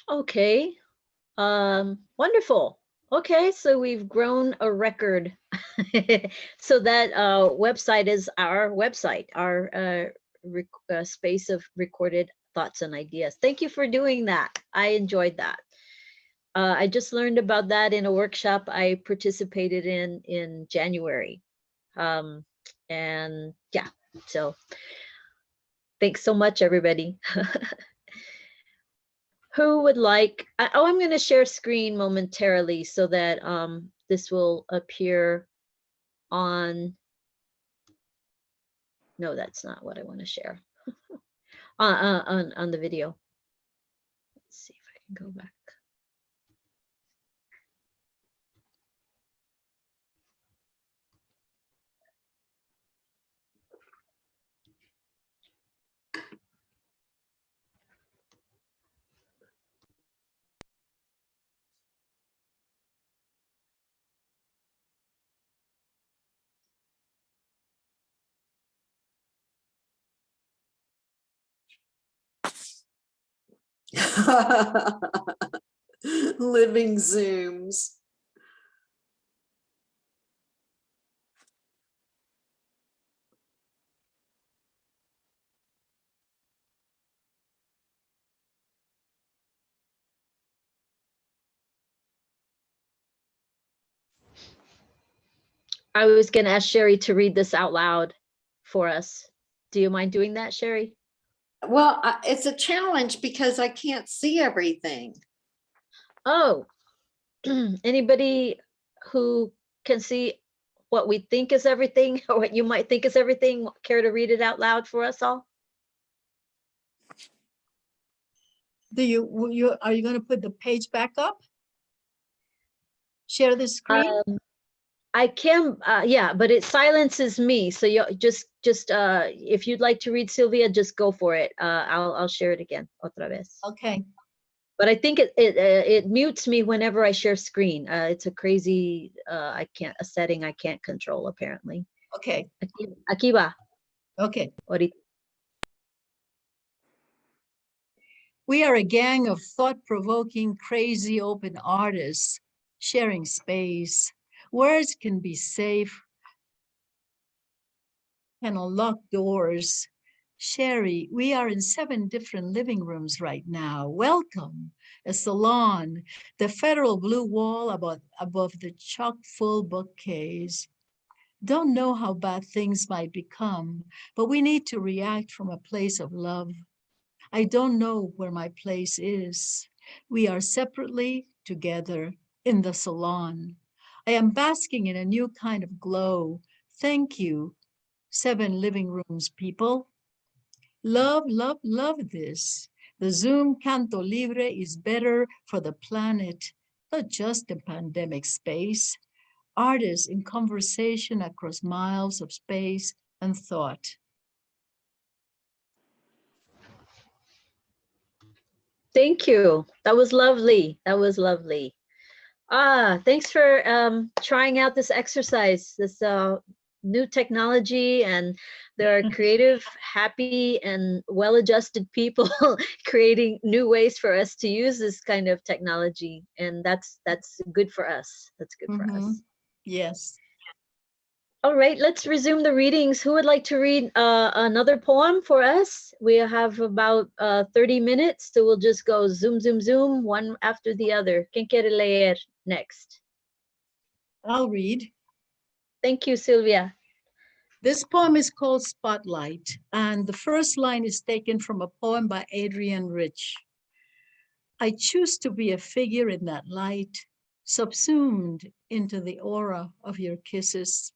Okay, wonderful. Okay, so we've grown a record. So that website is our website, our space of recorded thoughts and ideas. Thank you for doing that. I enjoyed that. I just learned about that in a workshop I participated in January. And yeah, so thanks so much, everybody. Who would like, oh, I'm going to share screen momentarily so that this will appear on, no, that's not what I want to share, on the video. Let's see if I can go back. Living Zooms. I was going to ask Sherry to read this out loud for us. Do you mind doing that, Sherry? Well, it's a challenge because I can't see everything. Oh, anybody who can see what we think is everything, or what you might think is everything, care to read it out loud for us all? Are you going to put the page back up? Share the screen? I can, yeah, but it silences me. So you just if you'd like to read, Sylvia, just go for it. I'll share it again, otra vez. Okay. But I think it mutes me whenever I share screen. It's a crazy, a setting I can't control apparently. Okay. Aquí va. Okay. Ahorita. We are a gang of thought-provoking, crazy open artists sharing space. Words can be safe, can unlock doors. Sherry, we are in 7 different living rooms right now. Welcome, a salon, the federal blue wall above the chock-full bookcase. Don't know how bad things might become, but we need to react from a place of love. I don't know where my place is. We are separately together in the salon. I am basking in a new kind of glow. Thank you, 7 living rooms people. Love, love, love this. The Zoom Canto Libre is better for the planet, not just the pandemic space. Artists in conversation across miles of space and thought. Thank you. That was lovely. That was lovely. Thanks for trying out this exercise, this new technology, and there are creative, happy, and well-adjusted people creating new ways for us to use this kind of technology, and that's good for us. That's good for us. Yes. All right, let's resume the readings. Who would like to read another poem for us? We have about 30 minutes, so we'll just go zoom, zoom, zoom, one after the other. ¿Quién quiere leer next? I'll read. Thank you, Sylvia. This poem is called Spotlight, and the first line is taken from a poem by Adrienne Rich. I choose to be a figure in that light, subsumed into the aura of your kisses,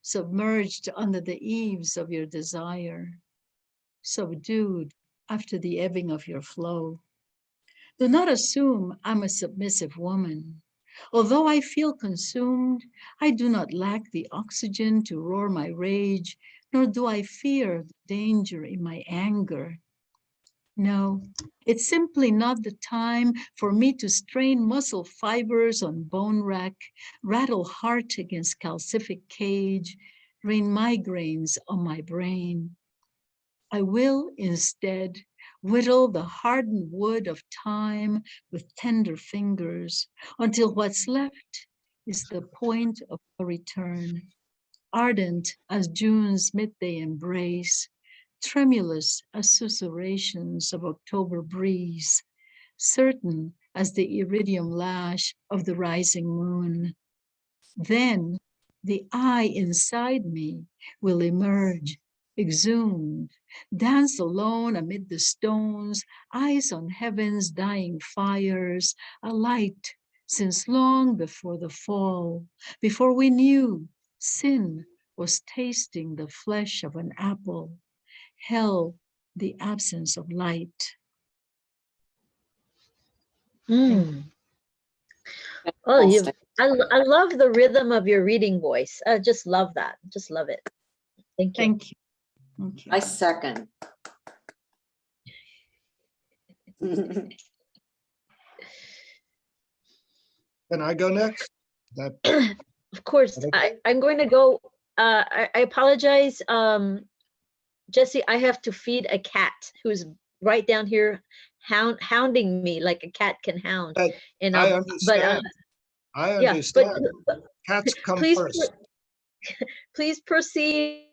submerged under the eaves of your desire, subdued after the ebbing of your flow. Do not assume I'm a submissive woman. Although I feel consumed, I do not lack the oxygen to roar my rage, nor do I fear the danger in my anger. No, it's simply not the time for me to strain muscle fibers on bone rack, rattle heart against calcific cage, rain migraines on my brain. I will instead whittle the hardened wood of time with tender fingers until what's left is the point of a return, ardent as June's midday embrace, tremulous as susurrations of October breeze, certain as the iridium lash of the rising moon. Then the I inside me will emerge, exhumed, dance alone amid the stones, eyes on heaven's dying fires, a light since long before the fall, before we knew sin was tasting the flesh of an apple, hell the absence of light. Mm. Oh, I love the rhythm of your reading voice. I just love that. Just love it. Thank you. Thank you. Thank you. I second. Can I go next? Of course, I'm going to go. I apologize, Jesse. I have to feed a cat who's right down here, hounding me like a cat can hound. And I understand. I understand. But Cats come please, first. please proceed.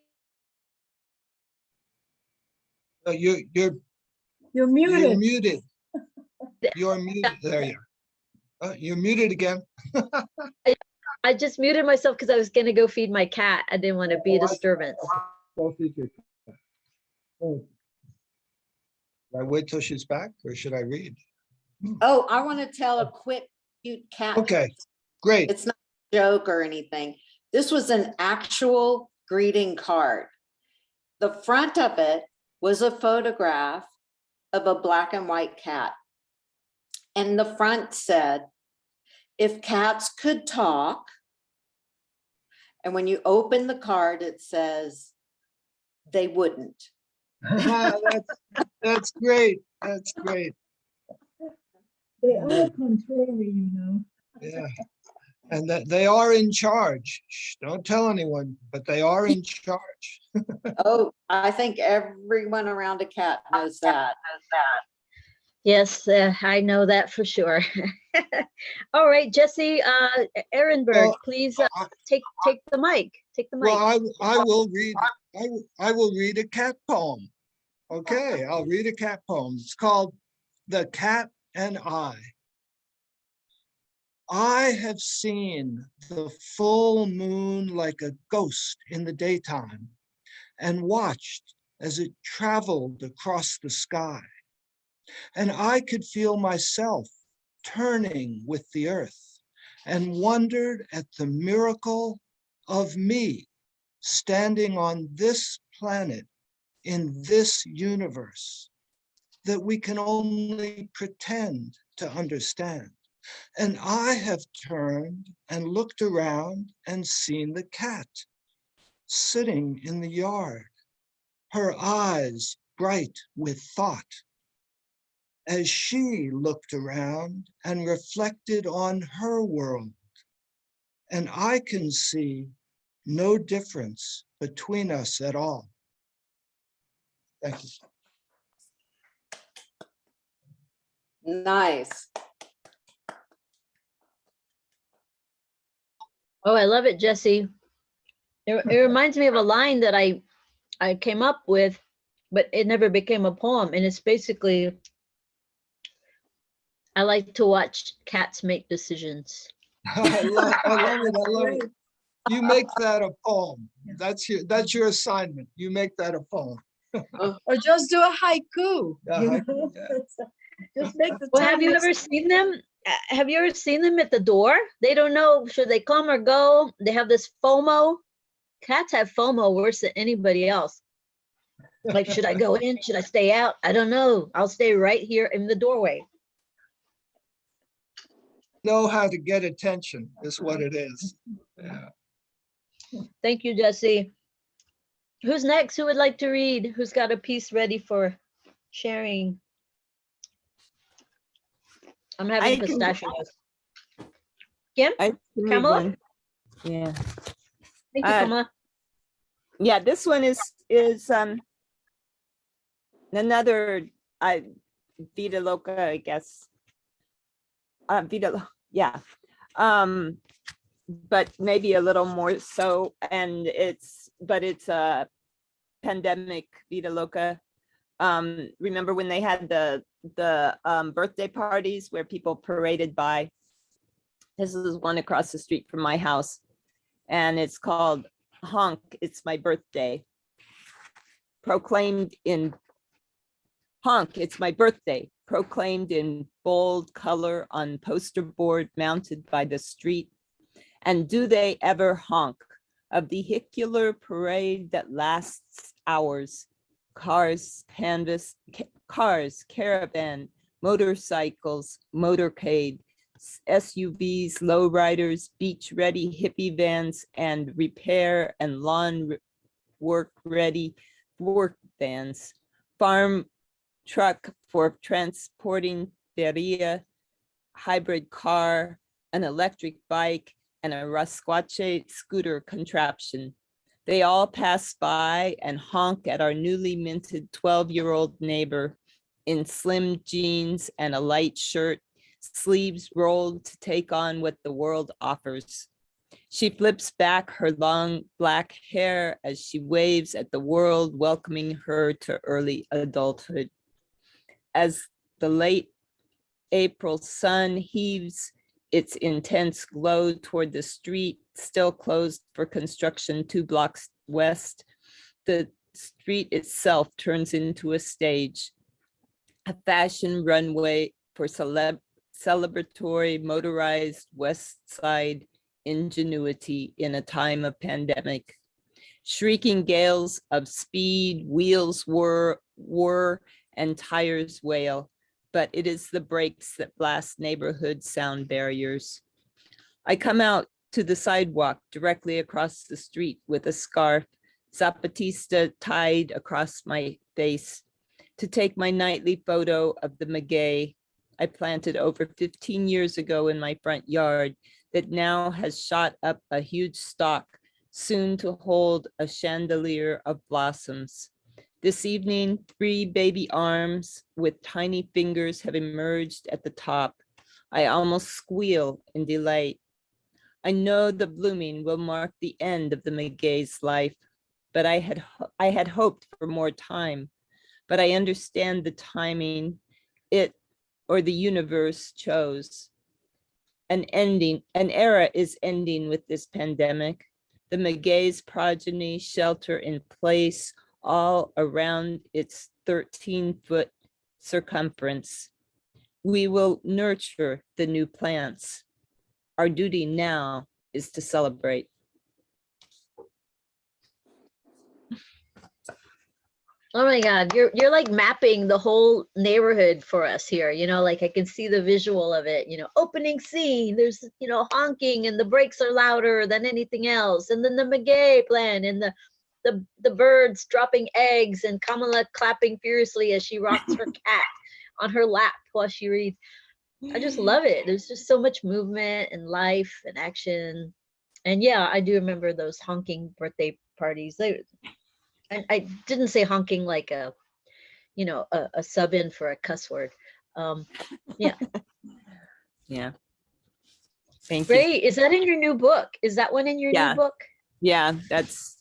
You're muted. You're muted. You're muted. There you are. You're muted again. I just muted myself because I was going to go feed my cat. I didn't want to be a disturbance. Go feed your cat. Oh. Should I wait till she's back or should I read? Oh, I want to tell a quick cute cat. Okay, great. It's not a joke or anything. This was an actual greeting card. The front of it was a photograph of a black and white cat. And the front said, if cats could talk, and when you open the card, it says, they wouldn't. That's great. That's great. They are contrary, you know. Yeah. And that they are in charge. Shh, don't tell anyone, but they are in charge. Oh, I think everyone around a cat knows that. Yes, I know that for sure. All right, Jesse Ehrenberg, Well, please take the mic. Take the mic. Well, I will read. I will read a cat poem. Okay, I'll read a cat poem. It's called "The Cat and I." I have seen the full moon like a ghost in the daytime, and watched as it traveled across the sky. And I could feel myself turning with the earth and wondered at the miracle of me standing on this planet in this universe that we can only pretend to understand. And I have turned and looked around and seen the cat sitting in the yard, her eyes bright with thought, as she looked around and reflected on her world. And I can see no difference between us at all. Thank you. Nice. Oh, I love it, Jesse. It reminds me of a line that I came up with, but it never became a poem. And it's basically, I like to watch cats make decisions. I love it. I love it. You make that a poem. That's your assignment. You make that a poem. Or just do a haiku. Uh-huh. Just make the Well, have you tiniest- ever seen them? Have you ever seen them at the door? They don't know, should they come or go? They have this FOMO. Cats have FOMO worse than anybody else. Like, should I go in? Should I stay out? I don't know. I'll stay right here in the doorway. Know how to get attention is what it is. Yeah. Thank you, Jesse. Who's next? Who would like to read? Who's got a piece ready for sharing? I'm I having can- pistachios. Kim? I can read Kamala? one. Yeah. Thank you, Uh, Kamala. Yeah, this one is another VIDA LOCA, I guess. Yeah. But maybe a little more so, and it's a pandemic VIDA LOCA. Remember when they had the birthday parties where people paraded by? This is one across the street from my house, and it's called Honk, It's My Birthday. Proclaimed in Honk, It's My Birthday, proclaimed in bold color on poster board mounted by the street. And do they ever honk? A vehicular parade that lasts hours. Cars, canvas, cars, caravan, motorcycles, motorcade, SUVs, lowriders, beach-ready hippie vans, and repair and lawn work-ready work vans. Farm truck for transporting feria, hybrid car, an electric bike, and a Rasquache scooter contraption. They all pass by and honk at our newly minted 12-year-old neighbor in slim jeans and a light shirt, sleeves rolled to take on what the world offers. She flips back her long black hair as she waves at the world, welcoming her to early adulthood. As the late April sun heaves its intense glow toward the street, still closed for construction 2 blocks west, the street itself turns into a stage, a fashion runway for celebratory motorized West Side ingenuity in a time of pandemic. Shrieking gales of speed, wheels whir, and tires wail, but it is the brakes that blast neighborhood sound barriers. I come out to the sidewalk directly across the street with a scarf, Zapatista tied across my face, to take my nightly photo of the maguey I planted over 15 years ago in my front yard that now has shot up a huge stalk, soon to hold a chandelier of blossoms. This evening, 3 baby arms with tiny fingers have emerged at the top. I almost squeal in delight. I know the blooming will mark the end of the maguey's life, but I had hoped for more time. But I understand the timing it or the universe chose. An era is ending with this pandemic. The maguey's progeny shelter in place all around its 13-foot circumference. We will nurture the new plants. Our duty now is to celebrate. Oh my God, you're like mapping the whole neighborhood for us here. You know, like I can see the visual of it, you know, opening scene, there's, you know, honking and the brakes are louder than anything else. And then the McGay plan and the birds dropping eggs and Kamala clapping furiously as she rocks her cat on her lap while she reads. I just love it. There's just so much movement and life and action. And yeah, I do remember those honking birthday parties. And I didn't say honking like a, you know, a sub in for a cuss word. Yeah. Yeah. Thank you. Great. Is that in your new book? Is that one in your Yeah. new book? Yeah, that's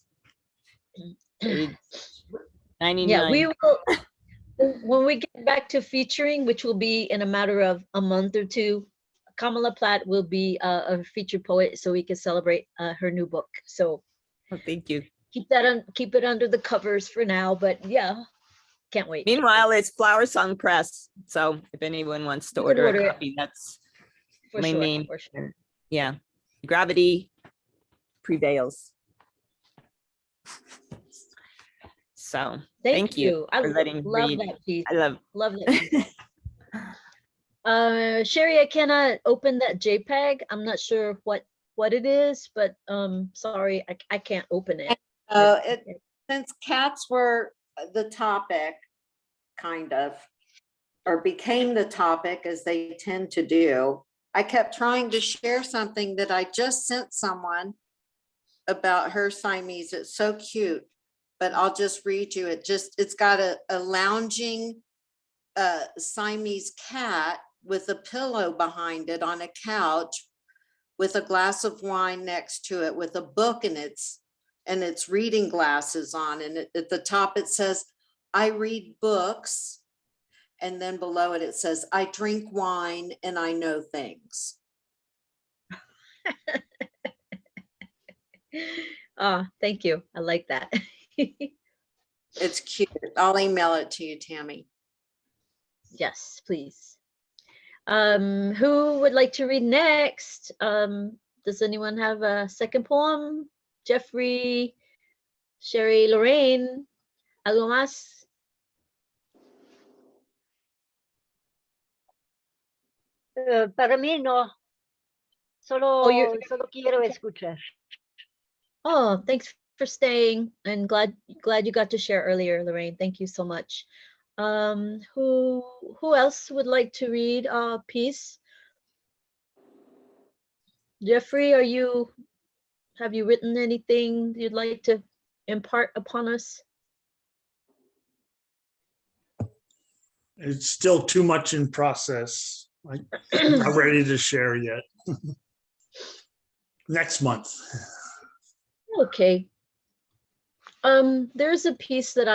page 99. Yeah, we will. When we get back to featuring, which will be in a matter of a month or two, Kamala Platt will be a featured poet, so we can celebrate her new book. So Oh, thank you. keep it under the covers for now. But yeah, can't wait. Meanwhile, it's Flower Song Press. So if anyone wants to You can order order a it. copy, that's For my sure, name. for sure. Yeah. Gravity prevails. So thank you I for letting love read. that piece. I love. Love that piece. Sherry, I cannot open that JPEG. I'm not sure what it is, but sorry, I can't open it. Since cats were the topic, kind of, or became the topic as they tend to do, I kept trying to share something that I just sent someone about her Siamese. It's so cute, but I'll just read you. It's got a lounging Siamese cat with a pillow behind it on a couch with a glass of wine next to it with a book in its reading glasses on. And at the top it says, I read books. And then below it, it says, I drink wine and I know things. Oh, thank you. I like that. It's cute. I'll email it to you, Tammy. Yes, please. Who would like to read next? Does anyone have a second poem? Jeffrey, Sherry, Lorraine, algo más? Para mí no. you're- Solo quiero escuchar. Oh, thanks for staying, and glad you got to share earlier, Lorraine. Thank you so much. Who else would like to read a piece? Jeffrey, have you written anything you'd like to impart upon us? It's still too much in process. I'm not ready to share yet. Next month. Okay. There's a piece that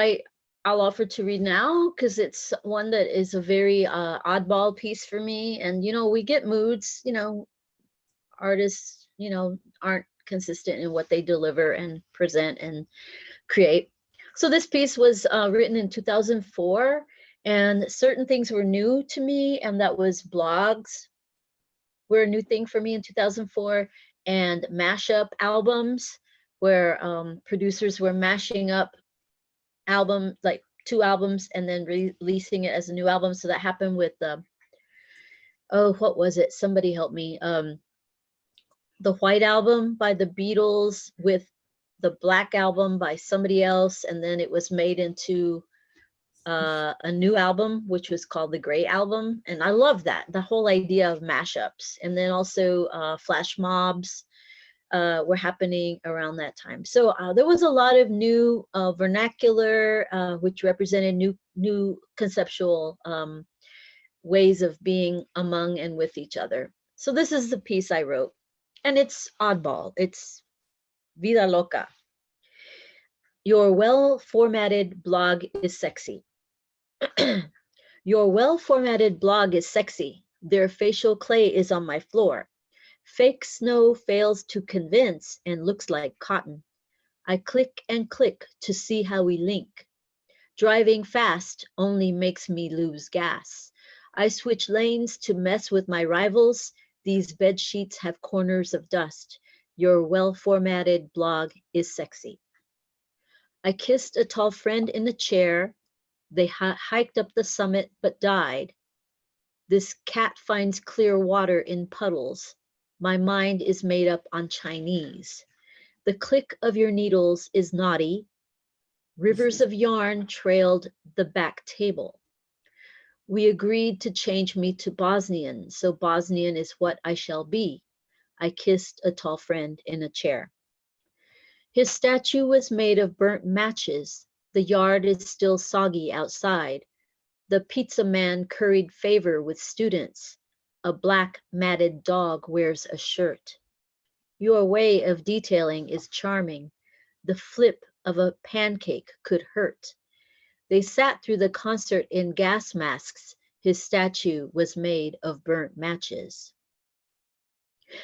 I'll offer to read now because it's one that is a very oddball piece for me. And you know, we get moods, you know, artists, you know, aren't consistent in what they deliver and present and create. So this piece was written in 2004, and certain things were new to me, and that was blogs were a new thing for me in 2004, and mashup albums where producers were mashing up like 2 albums and then releasing it as a new album. So that happened with what was it? Somebody help me. The White Album by the Beatles with the Black Album by somebody else, and then it was made into a new album, which was called the Gray Album. And I love that, the whole idea of mashups. And then also flash mobs were happening around that time. So there was a lot of new vernacular, which represented new conceptual ways of being among and with each other. So this is the piece I wrote, and it's oddball. It's Vida Loca. Your well-formatted blog is sexy. Your well-formatted blog is sexy. Their facial clay is on my floor. Fake snow fails to convince and looks like cotton. I click and click to see how we link. Driving fast only makes me lose gas. I switch lanes to mess with my rivals. These bed sheets have corners of dust. Your well-formatted blog is sexy. I kissed a tall friend in a chair. They hiked up the summit but died. This cat finds clear water in puddles. My mind is made up on Chinese. The click of your needles is naughty. Rivers of yarn trailed the back table. We agreed to change me to Bosnian, so Bosnian is what I shall be. I kissed a tall friend in a chair. His statue was made of burnt matches. The yard is still soggy outside. The pizza man curried favor with students. A black matted dog wears a shirt. Your way of detailing is charming. The flip of a pancake could hurt. They sat through the concert in gas masks. His statue was made of burnt matches.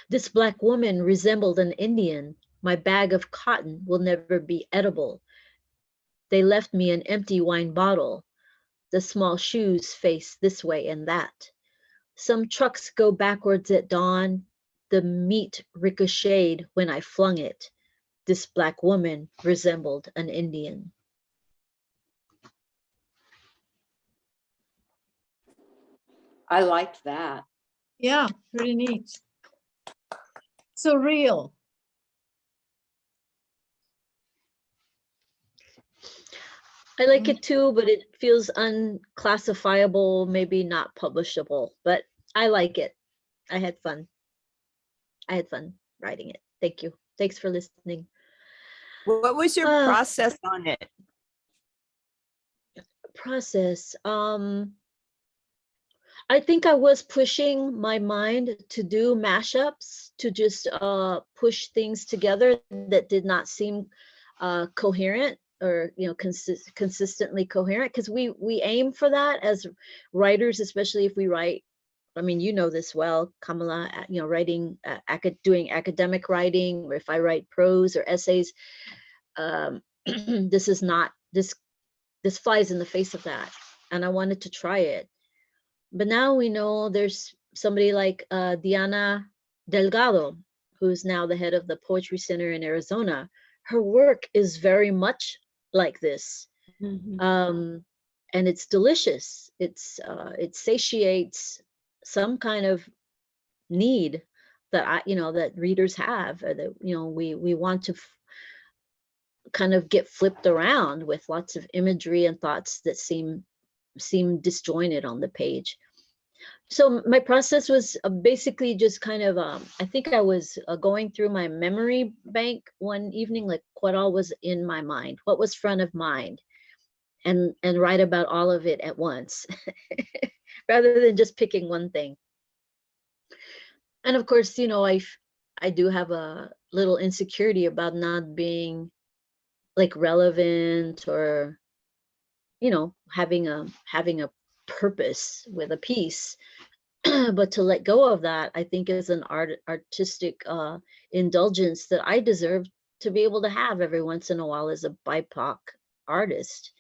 This black woman resembled an Indian. My bag of cotton will never be edible. They left me an empty wine bottle. The small shoes face this way and that. Some trucks go backwards at dawn. The meat ricocheted when I flung it. This black woman resembled an Indian. I liked that. Yeah, pretty neat. So real. I like it too, but it feels unclassifiable, maybe not publishable, but I like it. I had fun. I had fun writing it. Thank you. Thanks for listening. What was your process on it? Process. I think I was pushing my mind to do mashups, to just push things together that did not seem coherent or consistently coherent, because we aim for that as writers, especially if we write. I mean, you know this well, Kamala, writing, doing academic writing, or if I write prose or essays, this is not, this flies in the face of that. And I wanted to try it. But now we know there's somebody like Diana Delgado, who's now the head of the Poetry Center in Arizona. Her work is very much like this. And it's delicious. It satiates some kind of need that that readers have, or that we want to kind of get flipped around with lots of imagery and thoughts that seem disjointed on the page. So my process was basically just kind of I think I was going through my memory bank one evening, like what all was in my mind, what was front of mind, and write about all of it at once rather than just picking one thing. And of course, I do have a little insecurity about not being like relevant, or having a purpose with a piece. But to let go of that, I think, is an artistic indulgence that I deserve to be able to have every once in a while as a BIPOC artist,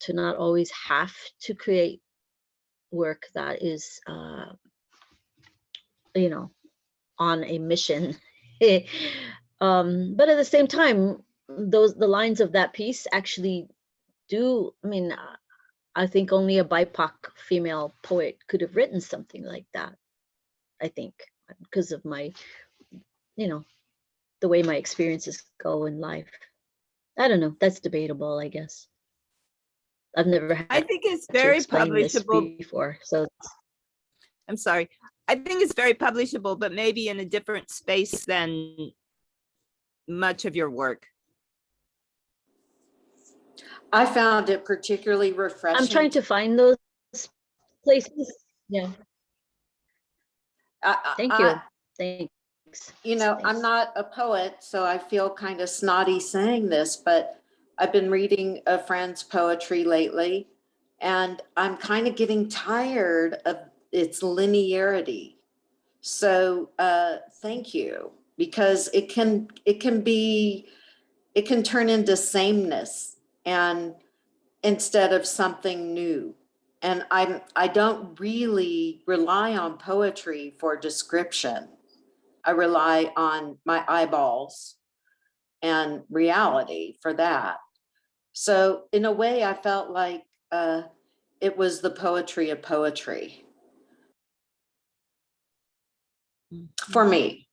to not always have to create work that is on a mission. But at the same time, the lines of that piece actually do, I think only a BIPOC female poet could have written something like that, I think, because of my, the way my experiences go in life. I don't know, that's debatable, I guess. I've never had I think it's very publishable before, so I'm sorry. I think it's very publishable, but maybe in a different space than much of your work. I found it particularly refreshing. I'm trying to find those places. Yeah. Thank you. Thanks. I'm not a poet, so I feel kind of snotty saying this, but I've been reading a friend's poetry lately, and I'm kind of getting tired of its linearity. So thank you, because it can turn into sameness, and instead of something new. And I don't really rely on poetry for description. I rely on my eyeballs and reality for that. So in a way, I felt like it was the poetry of poetry for me.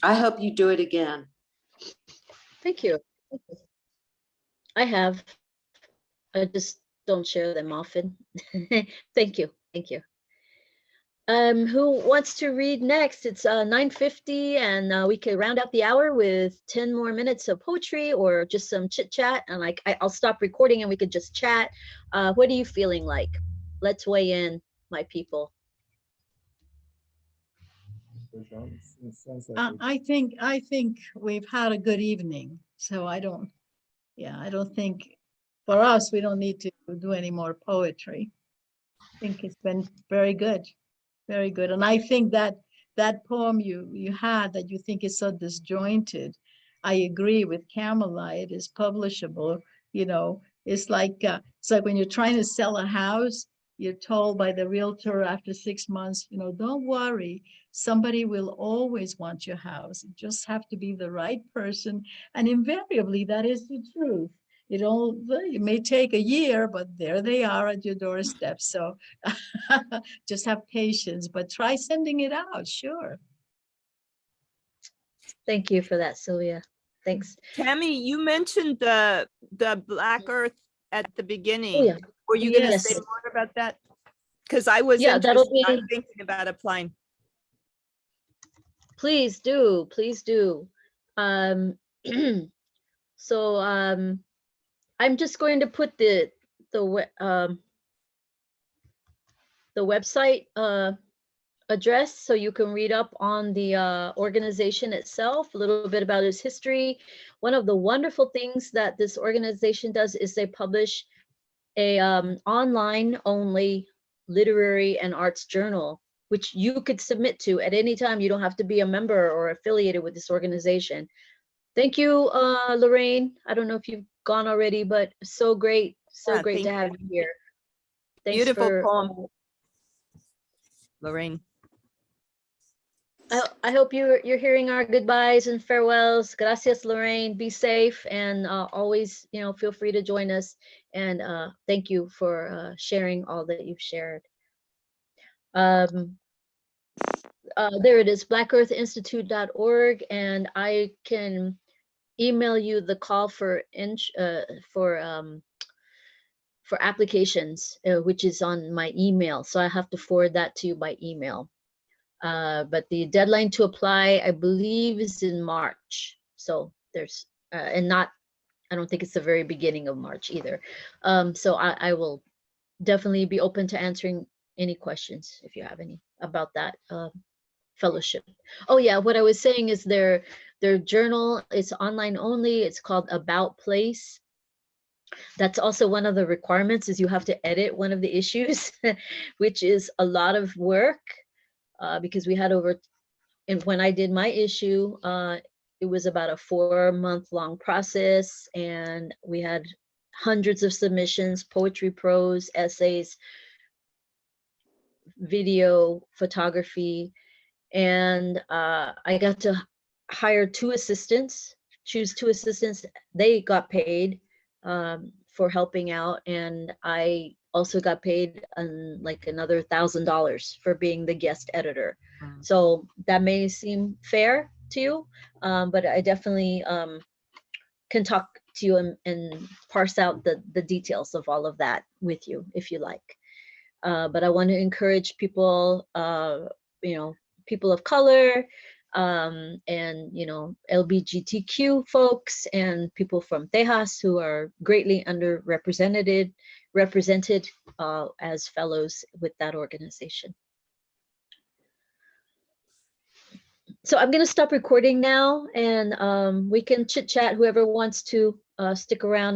I hope you do it again. Thank you. I have. I just don't share them often. Thank you. Thank you. Who wants to read next? It's 9:50 and we could round out the hour with 10 more minutes of poetry or just some chit chat. And like, I'll stop recording and we could just chat. What are you feeling like? Let's weigh in, my people. I think we've had a good evening, so I don't think for us, we don't need to do any more poetry. I think it's been very good, very good. And I think that poem you had that you think is so disjointed, I agree with Kamala, it is publishable. You know, it's like when you're trying to sell a house, you're told by the realtor after 6 months, you know, don't worry, somebody will always want your house. You just have to be the right person. And invariably, that is the truth. It may take a year, but there they are at your doorstep. So just have patience, but try sending it out, sure. Thank you for that, Sylvia. Thanks. Tammy, you mentioned the Black Earth at the beginning. Oh, yeah. Were you going to Yes. say more about that? Because I was Yeah, that'll interested. be. I'm thinking about applying. Please do, please do. So I'm just going to put the website address so you can read up on the organization itself, a little bit about its history. One of the wonderful things that this organization does is they publish a online only literary and arts journal, which you could submit to at any time. You don't have to be a member or affiliated with this organization. Thank you, Lorraine. I don't know if you've gone already, but so great Yeah, to thank have you here. Thanks Beautiful for, poem, Lorraine. I hope you're hearing our goodbyes and farewells. Gracias, Lorraine. Be safe and always, you know, feel free to join us. And thank you for sharing all that you've shared. There it is, blackearthinstitute.org, and I can email you the call for applications, which is on my email. So I have to forward that to you by email. But the deadline to apply, I believe, is in March. So there's, and not, I don't think it's the very beginning of March either. So I will definitely be open to answering any questions if you have any about that fellowship. Oh yeah, what I was saying is their journal is online only. It's called About Place. That's also one of the requirements, is you have to edit one of the issues, which is a lot of work. Because we had and when I did my issue, it was about a 4-month-long process, and we had hundreds of submissions, poetry, prose, essays, video, photography, and I got to hire 2 assistants, choose 2 assistants. They got paid for helping out, and I also got paid like another $1,000 for being the guest editor. So that may seem fair to you, but I definitely can talk to you and parse out the details of all of that with you if you like. But I want to encourage people, you know, people of color, and, you know, LGBTQ folks and people from Tejas who are greatly underrepresented, represented as fellows with that organization. So I'm going to stop recording now, and we can chit chat, whoever wants to stick around